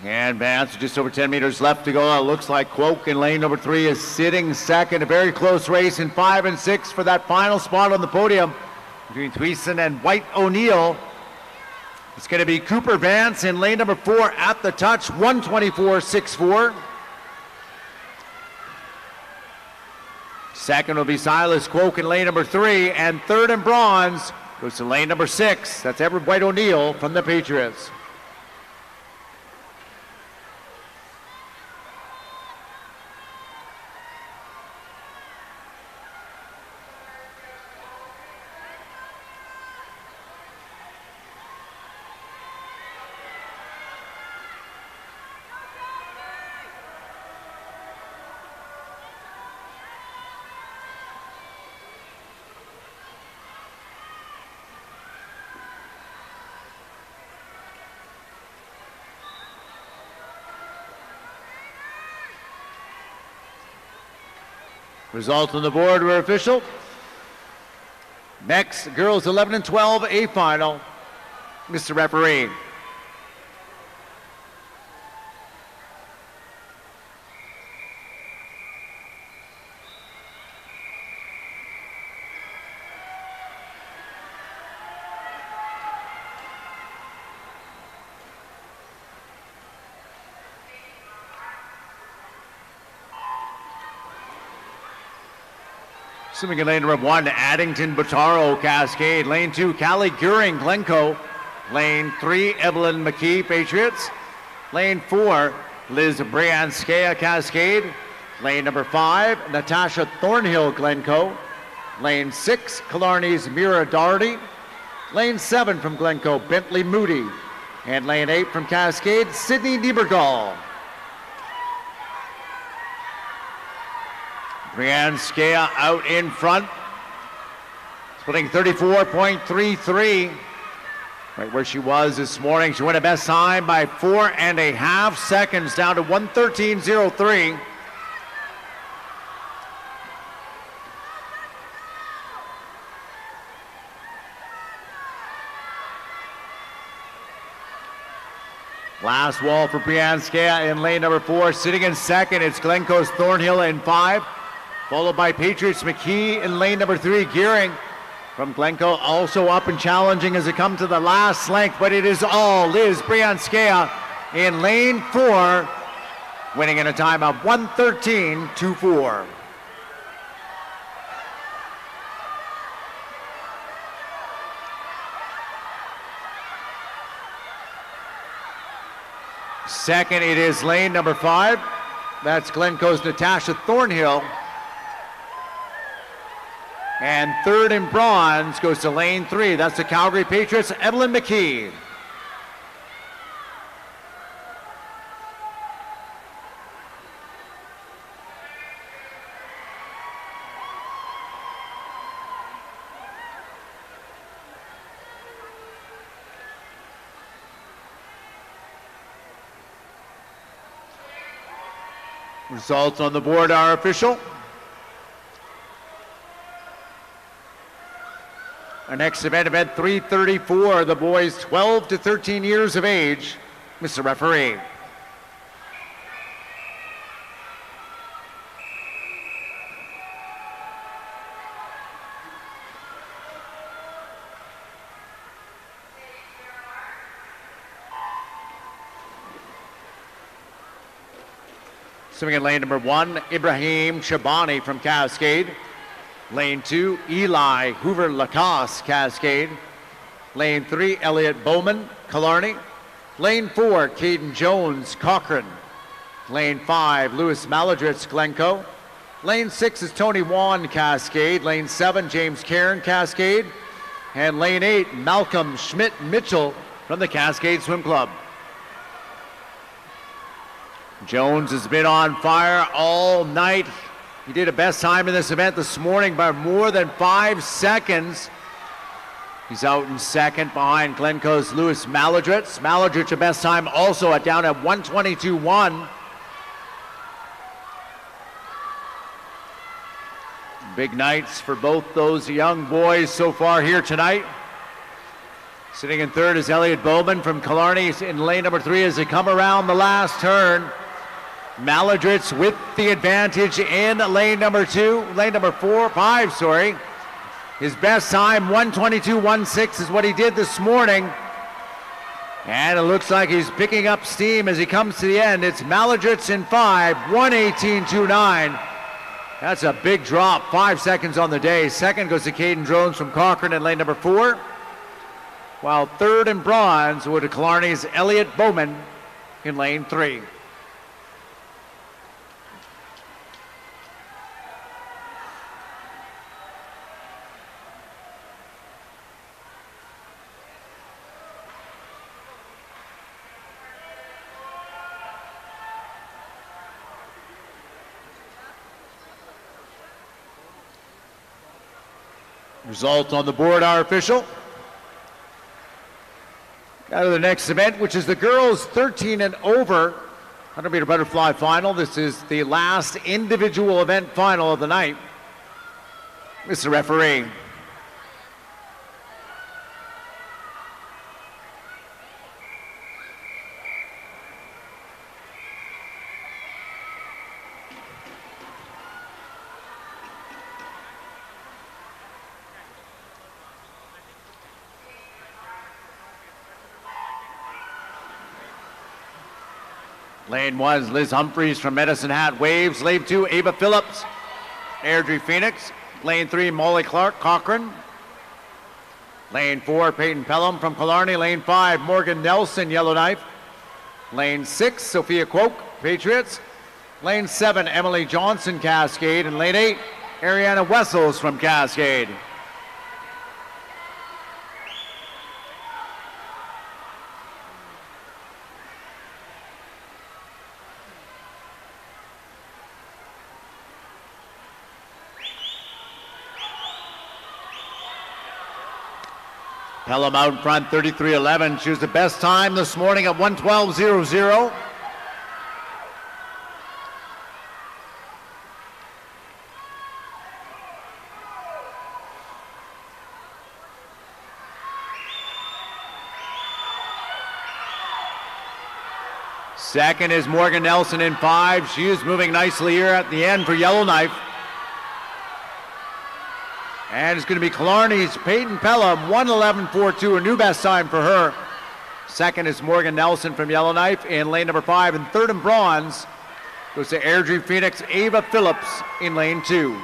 And Vance, just over 10 meters left to go. It looks like Quoke in lane number 3 is sitting second. A very close race in 5 and 6 for that final spot on the podium between Thiessen and White O'Neill. It's going to be Cooper Vance in lane number 4 at the touch, 124.64. Second will be Silas Quoke in lane number 3, and third in bronze goes to lane number 6. That's Everett White O'Neill from the Patriots. Results on the board were official. Next, girls 11 and 12, A final. Mr. Referee. Swimming in lane number 1, Addington Botaro, Cascade. Lane 2, Callie Guring, Glencoe. Lane 3, Evelyn McKee, Patriots. Lane 4, Liz Brianskaya, Cascade. Lane number 5, Natasha Thornhill, Glencoe. Lane 6, Killarney's Mira Doherty. Lane 7 from Glencoe, Bentley Moody. And lane 8 from Cascade, Sydney Niebergall. Brianskaya out in front, splitting 34.33, right where she was this morning. She went a best time by 4.5 seconds, down to 1:13.03. Last wall for Brianskaya in lane number 4. Sitting in second, it's Glencoe's Thornhill in 5. Followed by Patriots McKee in lane number 3. Gearing from Glencoe also up and challenging as it comes to the last length, but it is all Liz Brianskaya in lane 4, winning in a time of 1:13.24. Second, it is lane number 5. That's Glencoe's Natasha Thornhill. And third in bronze goes to lane 3. That's the Calgary Patriots, Evelyn McKee. Results on the board are official. Our next event 334, the boys 12 to 13 years of age. Mr. Referee. Swimming in lane number 1, Ibrahim Shabani from Cascade. Lane 2, Eli Hoover Lacoste, Cascade. Lane 3, Elliot Bowman, Killarney. Lane 4, Caden Jones, Cochrane. Lane 5, Lewis Maladritz, Glencoe. Lane 6 is Tony Wan, Cascade. Lane 7, James Cairn, Cascade. And lane 8, Malcolm Schmidt Mitchell from the Cascade Swim Club. Jones has been on fire all night. He did a best time in this event this morning by more than 5 seconds. He's out in second behind Glencoe's Lewis Maladritz. Maladritz a best time also down at 1:22.1. Big nights for both those young boys so far here tonight. Sitting in third is Elliot Bowman from Killarney in lane number 3 as they come around the last turn. Maladritz with the advantage in lane number 5, sorry. His best time, 1:22.16 is what he did this morning. And it looks like he's picking up steam as he comes to the end. It's Maladritz in 5, 1:18.29. That's a big drop, 5 seconds on the day. Second goes to Caden Drones from Cochrane in lane number 4. While third in bronze would to Killarney's Elliot Bowman in lane 3. Result on the board, our official. Now to the next event, which is the girls 13 and over 100-meter butterfly final. This is the last individual event final of the night. Mr. Referee. Lane 1 is Liz Humphreys from Medicine Hat Waves. Lane 2, Ava Phillips, Airdrie Phoenix. Lane 3, Molly Clark, Cochrane. Lane 4, Peyton Pelham from Killarney. Lane 5, Morgan Nelson, Yellowknife. Lane 6, Sophia Quoke, Patriots. Lane 7, Emily Johnson, Cascade. And lane 8, Ariana Wessels from Cascade. Pelham out in front, 33.11. She was the best time this morning at 1:12.00. Second is Morgan Nelson in 5. She is moving nicely here at the end for Yellowknife. And it's going to be Killarney's Peyton Pelham, 1:11.42, a new best time for her. Second is Morgan Nelson from Yellowknife in lane number 5. And third in bronze goes to Airdrie Phoenix, Ava Phillips in lane 2.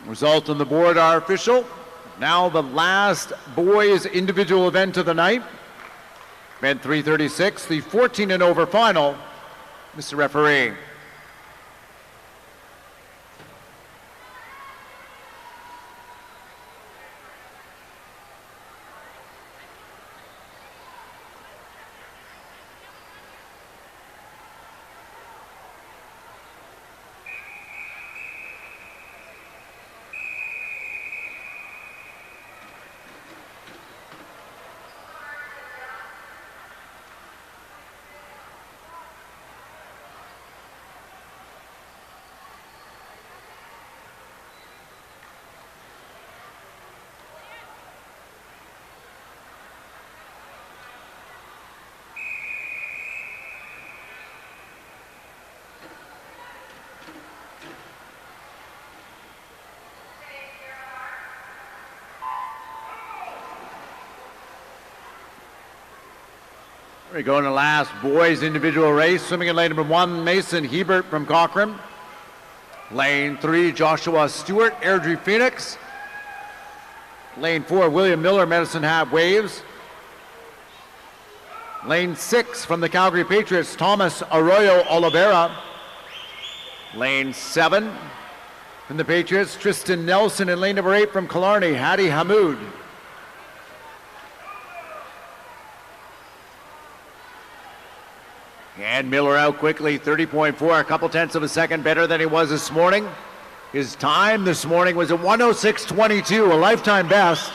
Result on the board, our official. Now the last boys individual event of the night. Event 336, the 14 and over final. Mr. Referee. We go in the last boys individual race. Swimming in lane number 1, Mason Hebert from Cochrane. Lane 3, Joshua Stewart, Airdrie Phoenix. Lane 4, William Miller, Medicine Hat Waves. Lane 6 from the Calgary Patriots, Thomas Arroyo Oliveira. Lane 7 from the Patriots, Tristan Nelson. And lane number 8 from Killarney, Hadi Hamoud. And Miller out quickly, 30.4, a couple tenths of a second better than he was this morning. His time this morning was at 1:06.22, a lifetime best.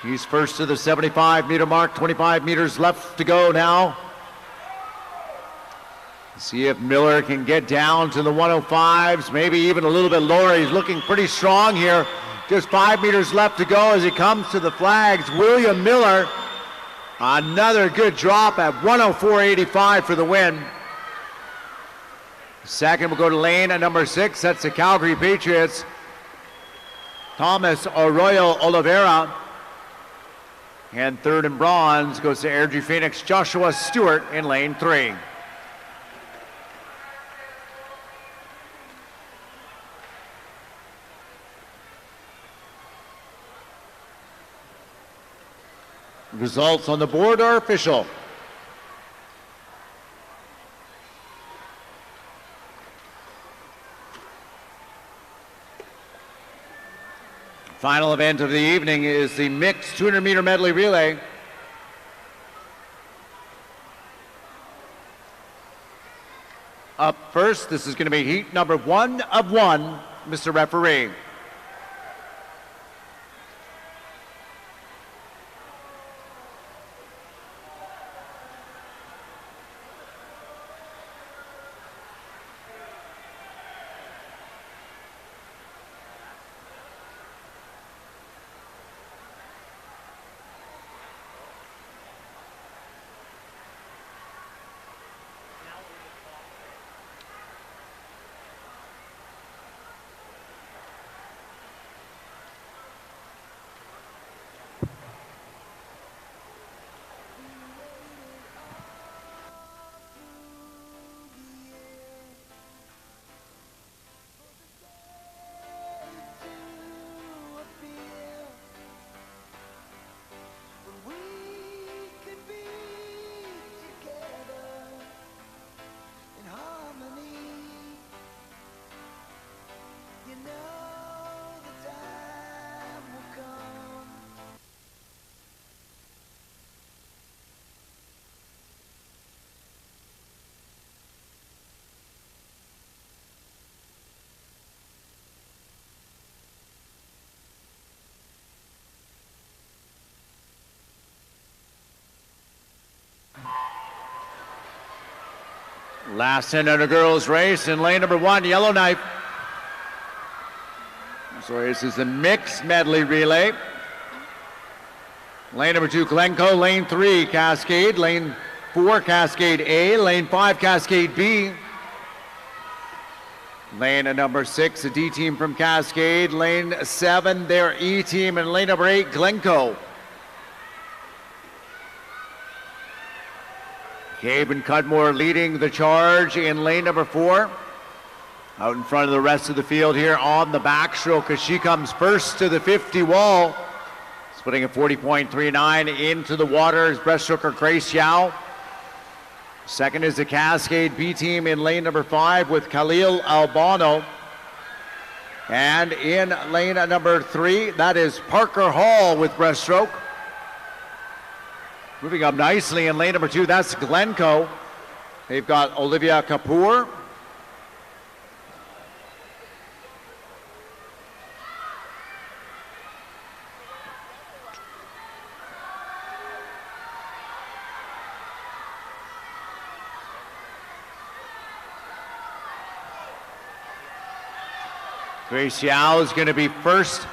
He's first to the 75-meter mark, 25 meters left to go now. See if Miller can get down to the 105s, maybe even a little bit lower. He's looking pretty strong here. Just 5 meters left to go as he comes to the flags. William Miller, another good drop at 104.85 for the win. Second will go to lane at number 6. That's the Calgary Patriots, Thomas Arroyo Oliveira. And third in bronze goes to Airdrie Phoenix, Joshua Stewart in lane 3. Results on the board are official. Final event of the evening is the mixed 200-meter medley relay. Up first, this is going to be heat number 1 of 1, Mr. Referee. Last in the girls' race in lane number 1, Yellowknife. So this is the mixed medley relay. Lane number 2, Glencoe. Lane 3, Cascade. Lane 4, Cascade A. Lane 5, Cascade B. Lane number 6, the D team from Cascade. Lane 7, their E team. And lane number 8, Glencoe. Gabe Cudmore leading the charge in lane number 4. Out in front of the rest of the field here on the backstroke as she comes first to the 50 wall. Splitting a 40.39 into the water is breaststroker Grace Yao. Second is the Cascade B team in lane number 5 with Khalil Albano. And in lane number 3, that is Parker Hall with breaststroke. Moving up nicely in lane number 2, that's Glencoe. They've got Olivia Kapoor. Grace Yao is going to be first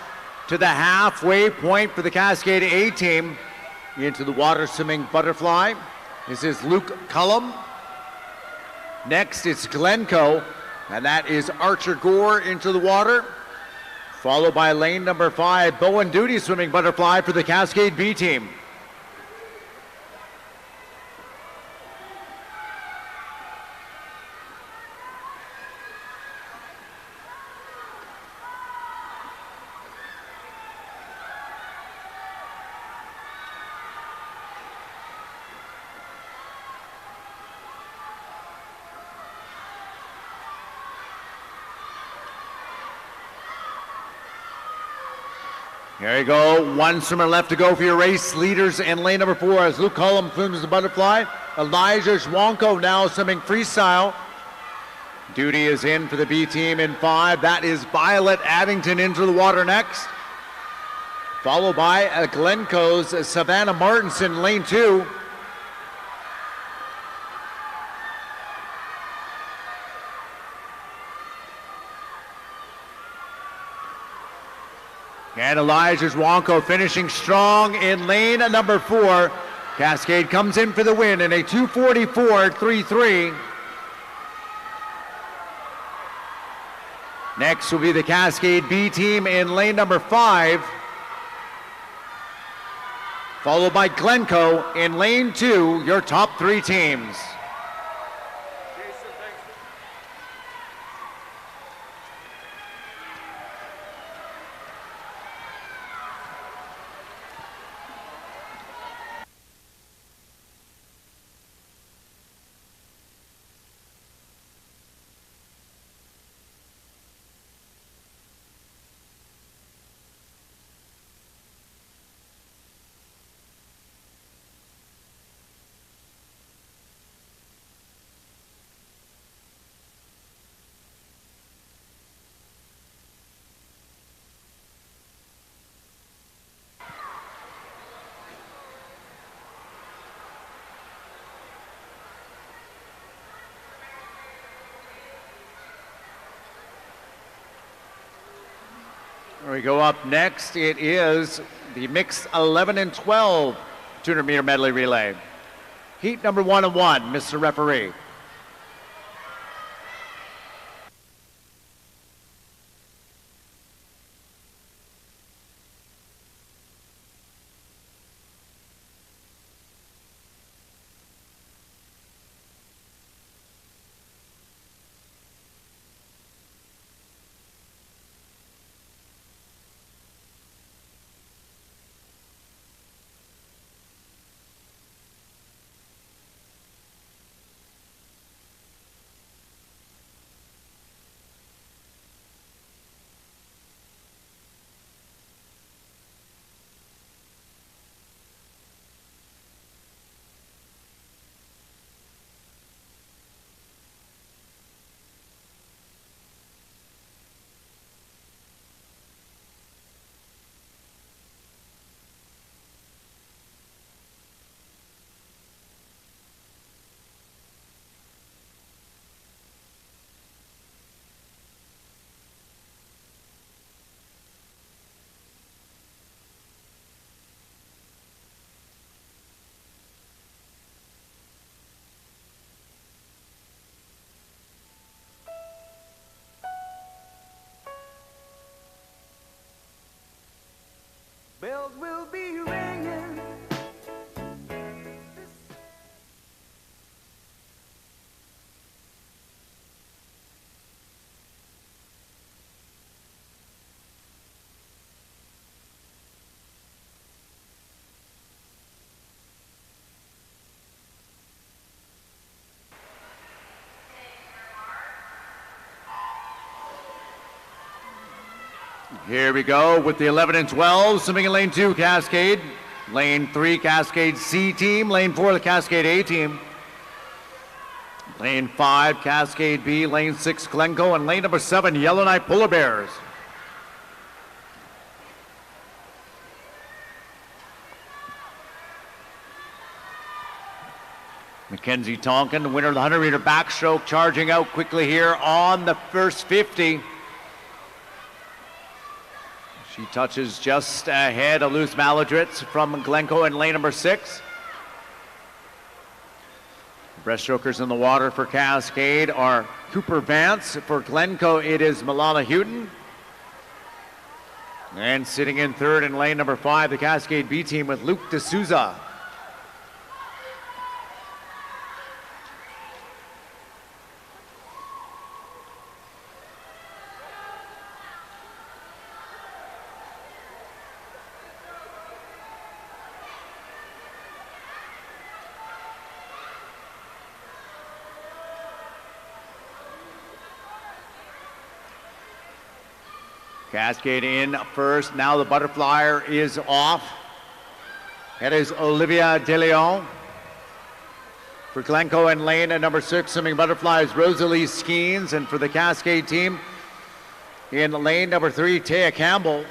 to the halfway point for the Cascade A team. Into the water swimming butterfly. This is Luke Cullum. Next it's Glencoe, and that is Archer Gore into the water. Followed by lane number 5, Bowen Duty swimming butterfly for the Cascade B team. There you go, one swimmer left to go for your race. Leaders in lane number 4 as Luke Cullum swims the butterfly. Elijah Schwanko now swimming freestyle. Duty is in for the B team in 5. That is Violet Addington into the water next. Followed by Glencoe's Savannah Martinson, lane 2. And Elijah Schwanko finishing strong in lane number 4. Cascade comes in for the win in a 2:44.33. Next will be the Cascade B team in lane number 5, followed by Glencoe in lane 2, your top 3 teams. Here we go. Up next, it is the mixed 11 and 12 200-meter medley relay. Heat number 1 and 1, Mr. Referee. Bells will be ringing. Here we go with the 11 and 12, swimming in lane 2, Cascade. Lane 3, Cascade C team. Lane 4, the Cascade A team. Lane 5, Cascade B. Lane 6, Glencoe. And lane number 7, Yellowknife Polar Bears. Mackenzie Tonkin, the winner of the 100-meter backstroke, charging out quickly here on the first 50. She touches just ahead of Luce Maladritz from Glencoe in lane number 6. Breaststrokers in the water for Cascade are Cooper Vance. For Glencoe, it is Malala Houghton. And sitting in third in lane number 5, the Cascade B team with Luke D'Souza. Cascade in first. Now the butterflyer is off. That is Olivia De Leon. For Glencoe in lane at number 6, swimming butterflies, Rosalie Skeens. And for the Cascade team, in lane number 3, Taya Campbell.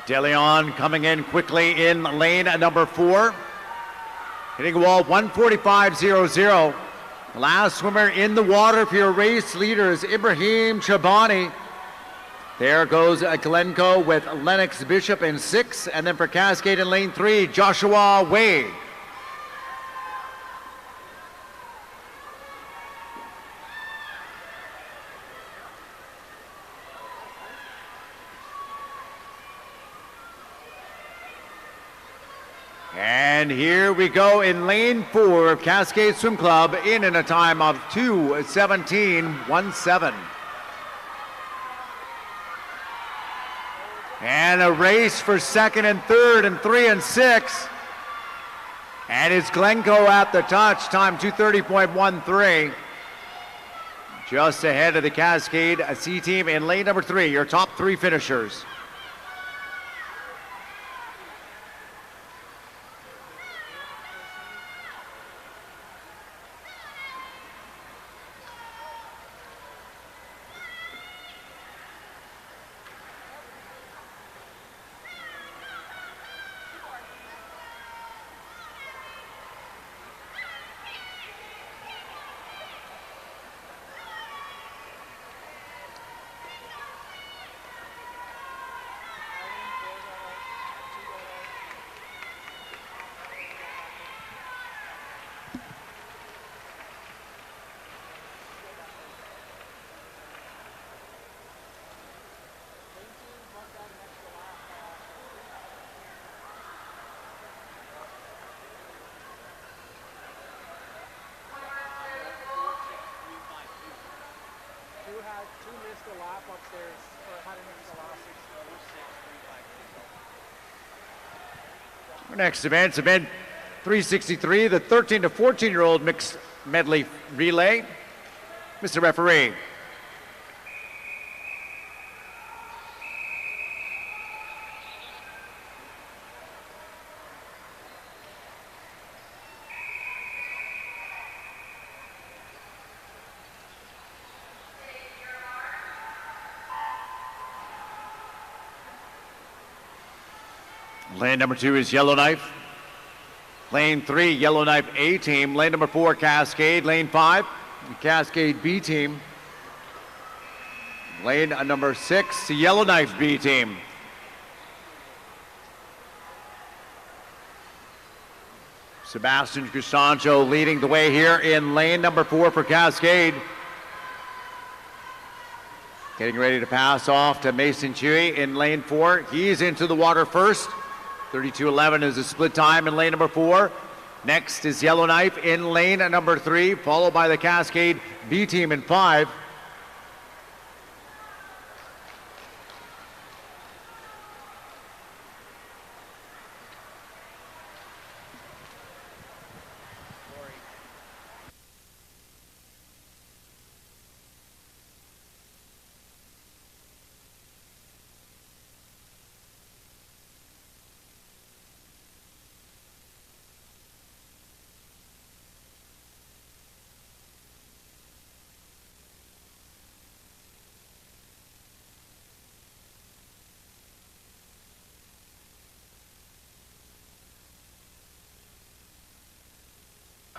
De Leon coming in quickly in lane at number 4. Hitting a wall 1:45.00. The last swimmer in the water for your race leaders, Ibrahim Chabani. There goes Glencoe with Lennox Bishop in 6. And then for Cascade in lane 3, Joshua Wade. And here we go in lane 4 of Cascade Swim Club in a time of 2:17.17. And a race for second and third and 3 and 6. And it's Glencoe at the touch, time 2:30.13. Just ahead of the Cascade C team in lane number 3, your top 3 finishers. Our next event's event 363, the 13 to 14-year-old mixed medley relay. Mr. Referee. Lane number 2 is Yellowknife. Lane 3, Yellowknife A team. Lane number 4, Cascade. Lane 5, Cascade B team. Lane number 6, Yellowknife B team. Sebastian Cristancho leading the way here in lane number 4 for Cascade. Getting ready to pass off to Mason Chewy in lane 4. He's into the water first. 32:11 is the split time in lane number 4. Next is Yellowknife in lane number 3, followed by the Cascade B team in 5.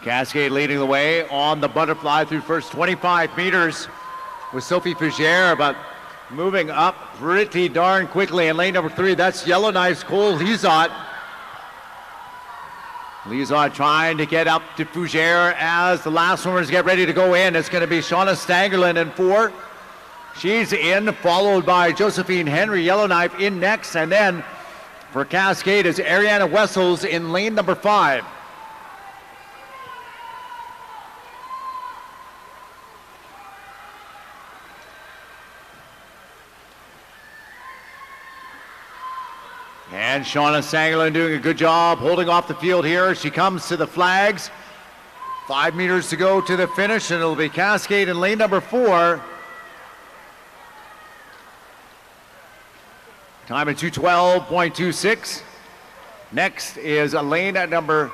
Cascade leading the way on the butterfly through first 25 meters with Sophie Fougere, but moving up pretty darn quickly in lane number 3. That's Yellowknife's Cole Lizot. Lizot trying to get up to Fougere as the last swimmers get ready to go in. It's going to be Shauna Stangerlin in 4. She's in, followed by Josephine Henry. Yellowknife in next, and then for Cascade is Ariana Wessels in lane number 5. And Shauna Stangerlin doing a good job holding off the field here. She comes to the flags. 5 meters to go to the finish, and it'll be Cascade in lane number 4. Time at 2:12.26. Next is a lane at number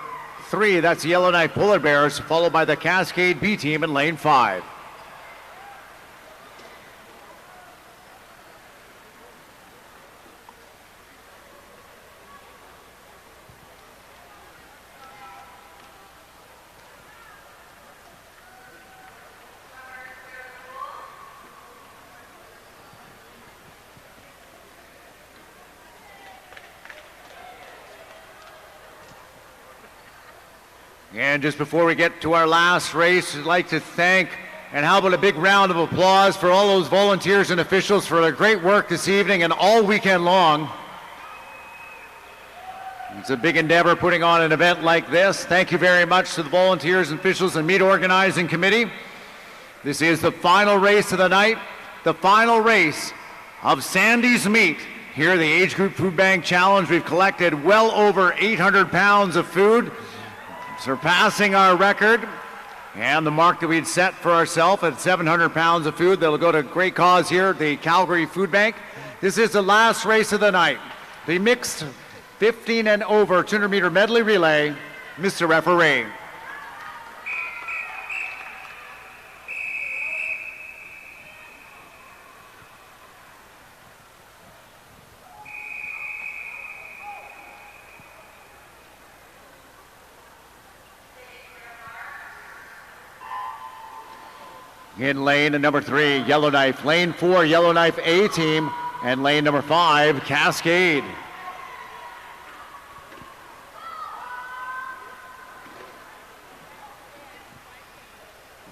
3. That's Yellowknife Polar Bears, followed by the Cascade B team in lane 5. And just before we get to our last race, I'd like to thank, and how about a big round of applause for all those volunteers and officials for their great work this evening and all weekend long. You It's a big endeavor putting on an event like this. Thank you very much to the volunteers and officials and meet organizing committee. This is the final race of the night, the final race of Sandy's Meat. Here at the Age Group Food Bank Challenge, we've collected well over 800 pounds of food, surpassing our record and the mark that we'd set for ourselves at 700 pounds of food that'll go to a great cause here at the Calgary Food Bank. This is the last race of the night, the mixed 15 and over 200-meter medley relay. Mr. Referee. In lane number 3, Yellowknife. Lane 4, Yellowknife A team. And lane number 5, Cascade.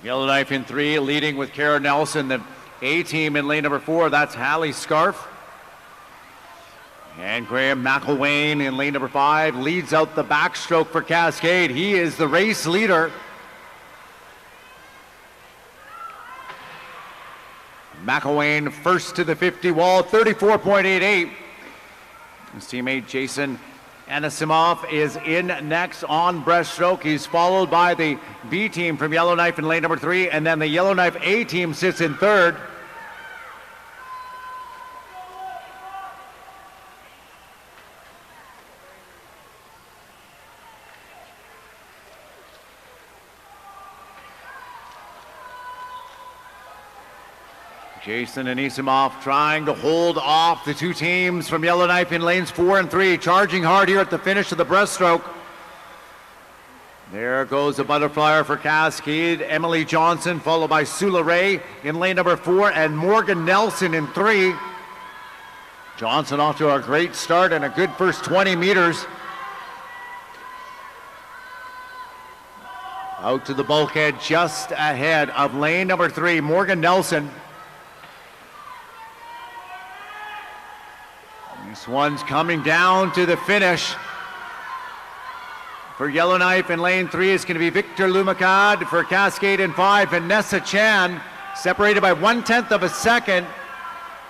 Yellowknife in 3, leading with Kara Nelson. The A team in lane number 4, that's Hallie Scarf. And Graham McElwain in lane number 5 leads out the backstroke for Cascade. He is the race leader. McElwain first to the 50 wall, 34.88. His teammate Jason Anisimov is in next on breaststroke. He's followed by the B team from Yellowknife in lane number 3, and then the Yellowknife A team sits in third. Jason Anisimov trying to hold off the two teams from Yellowknife in lanes 4 and 3, charging hard here at the finish of the breaststroke. There goes the butterflyer for Cascade. Emily Johnson followed by Sula Ray in lane number 4 and Morgan Nelson in 3. Johnson off to a great start and a good first 20 meters. Out to the bulkhead just ahead of lane number 3, Morgan Nelson. This one's coming down to the finish. For Yellowknife in lane 3, it's going to be Victor Lumacad. For Cascade in 5, Vanessa Chan, separated by 1/10 of a second.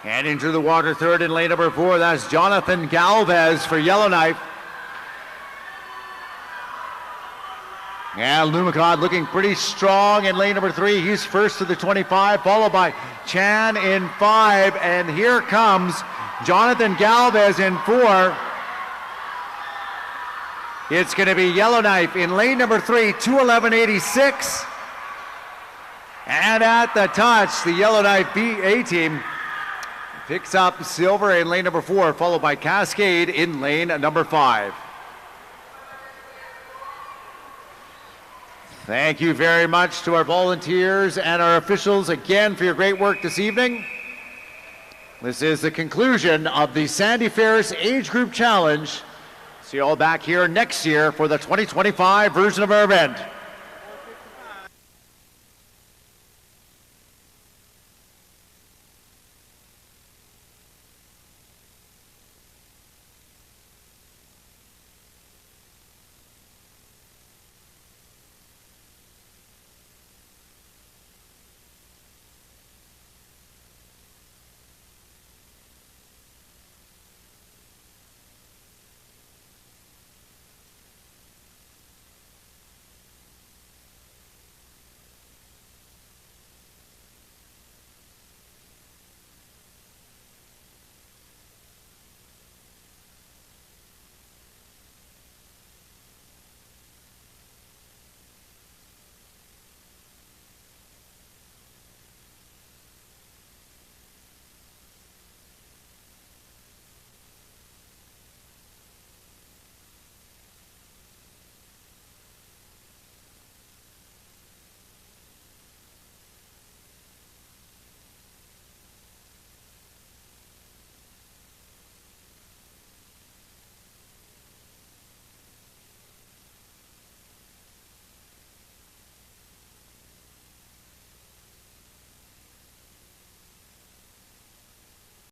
And into the water third in lane number 4, that's Jonathan Galvez for Yellowknife. And Lumacad looking pretty strong in lane number 3. He's first to the 25, followed by Chan in 5. And here comes Jonathan Galvez in 4. It's going to be Yellowknife in lane number 3, 2:11.86. And at the touch, the Yellowknife A team picks up silver in lane number 4, followed by Cascade in lane number 5. Thank you very much to our volunteers and our officials again for your great work this evening. This is the conclusion of the Sandy Ferris Age Group Challenge. See you all back here next year for the 2025 version of our event.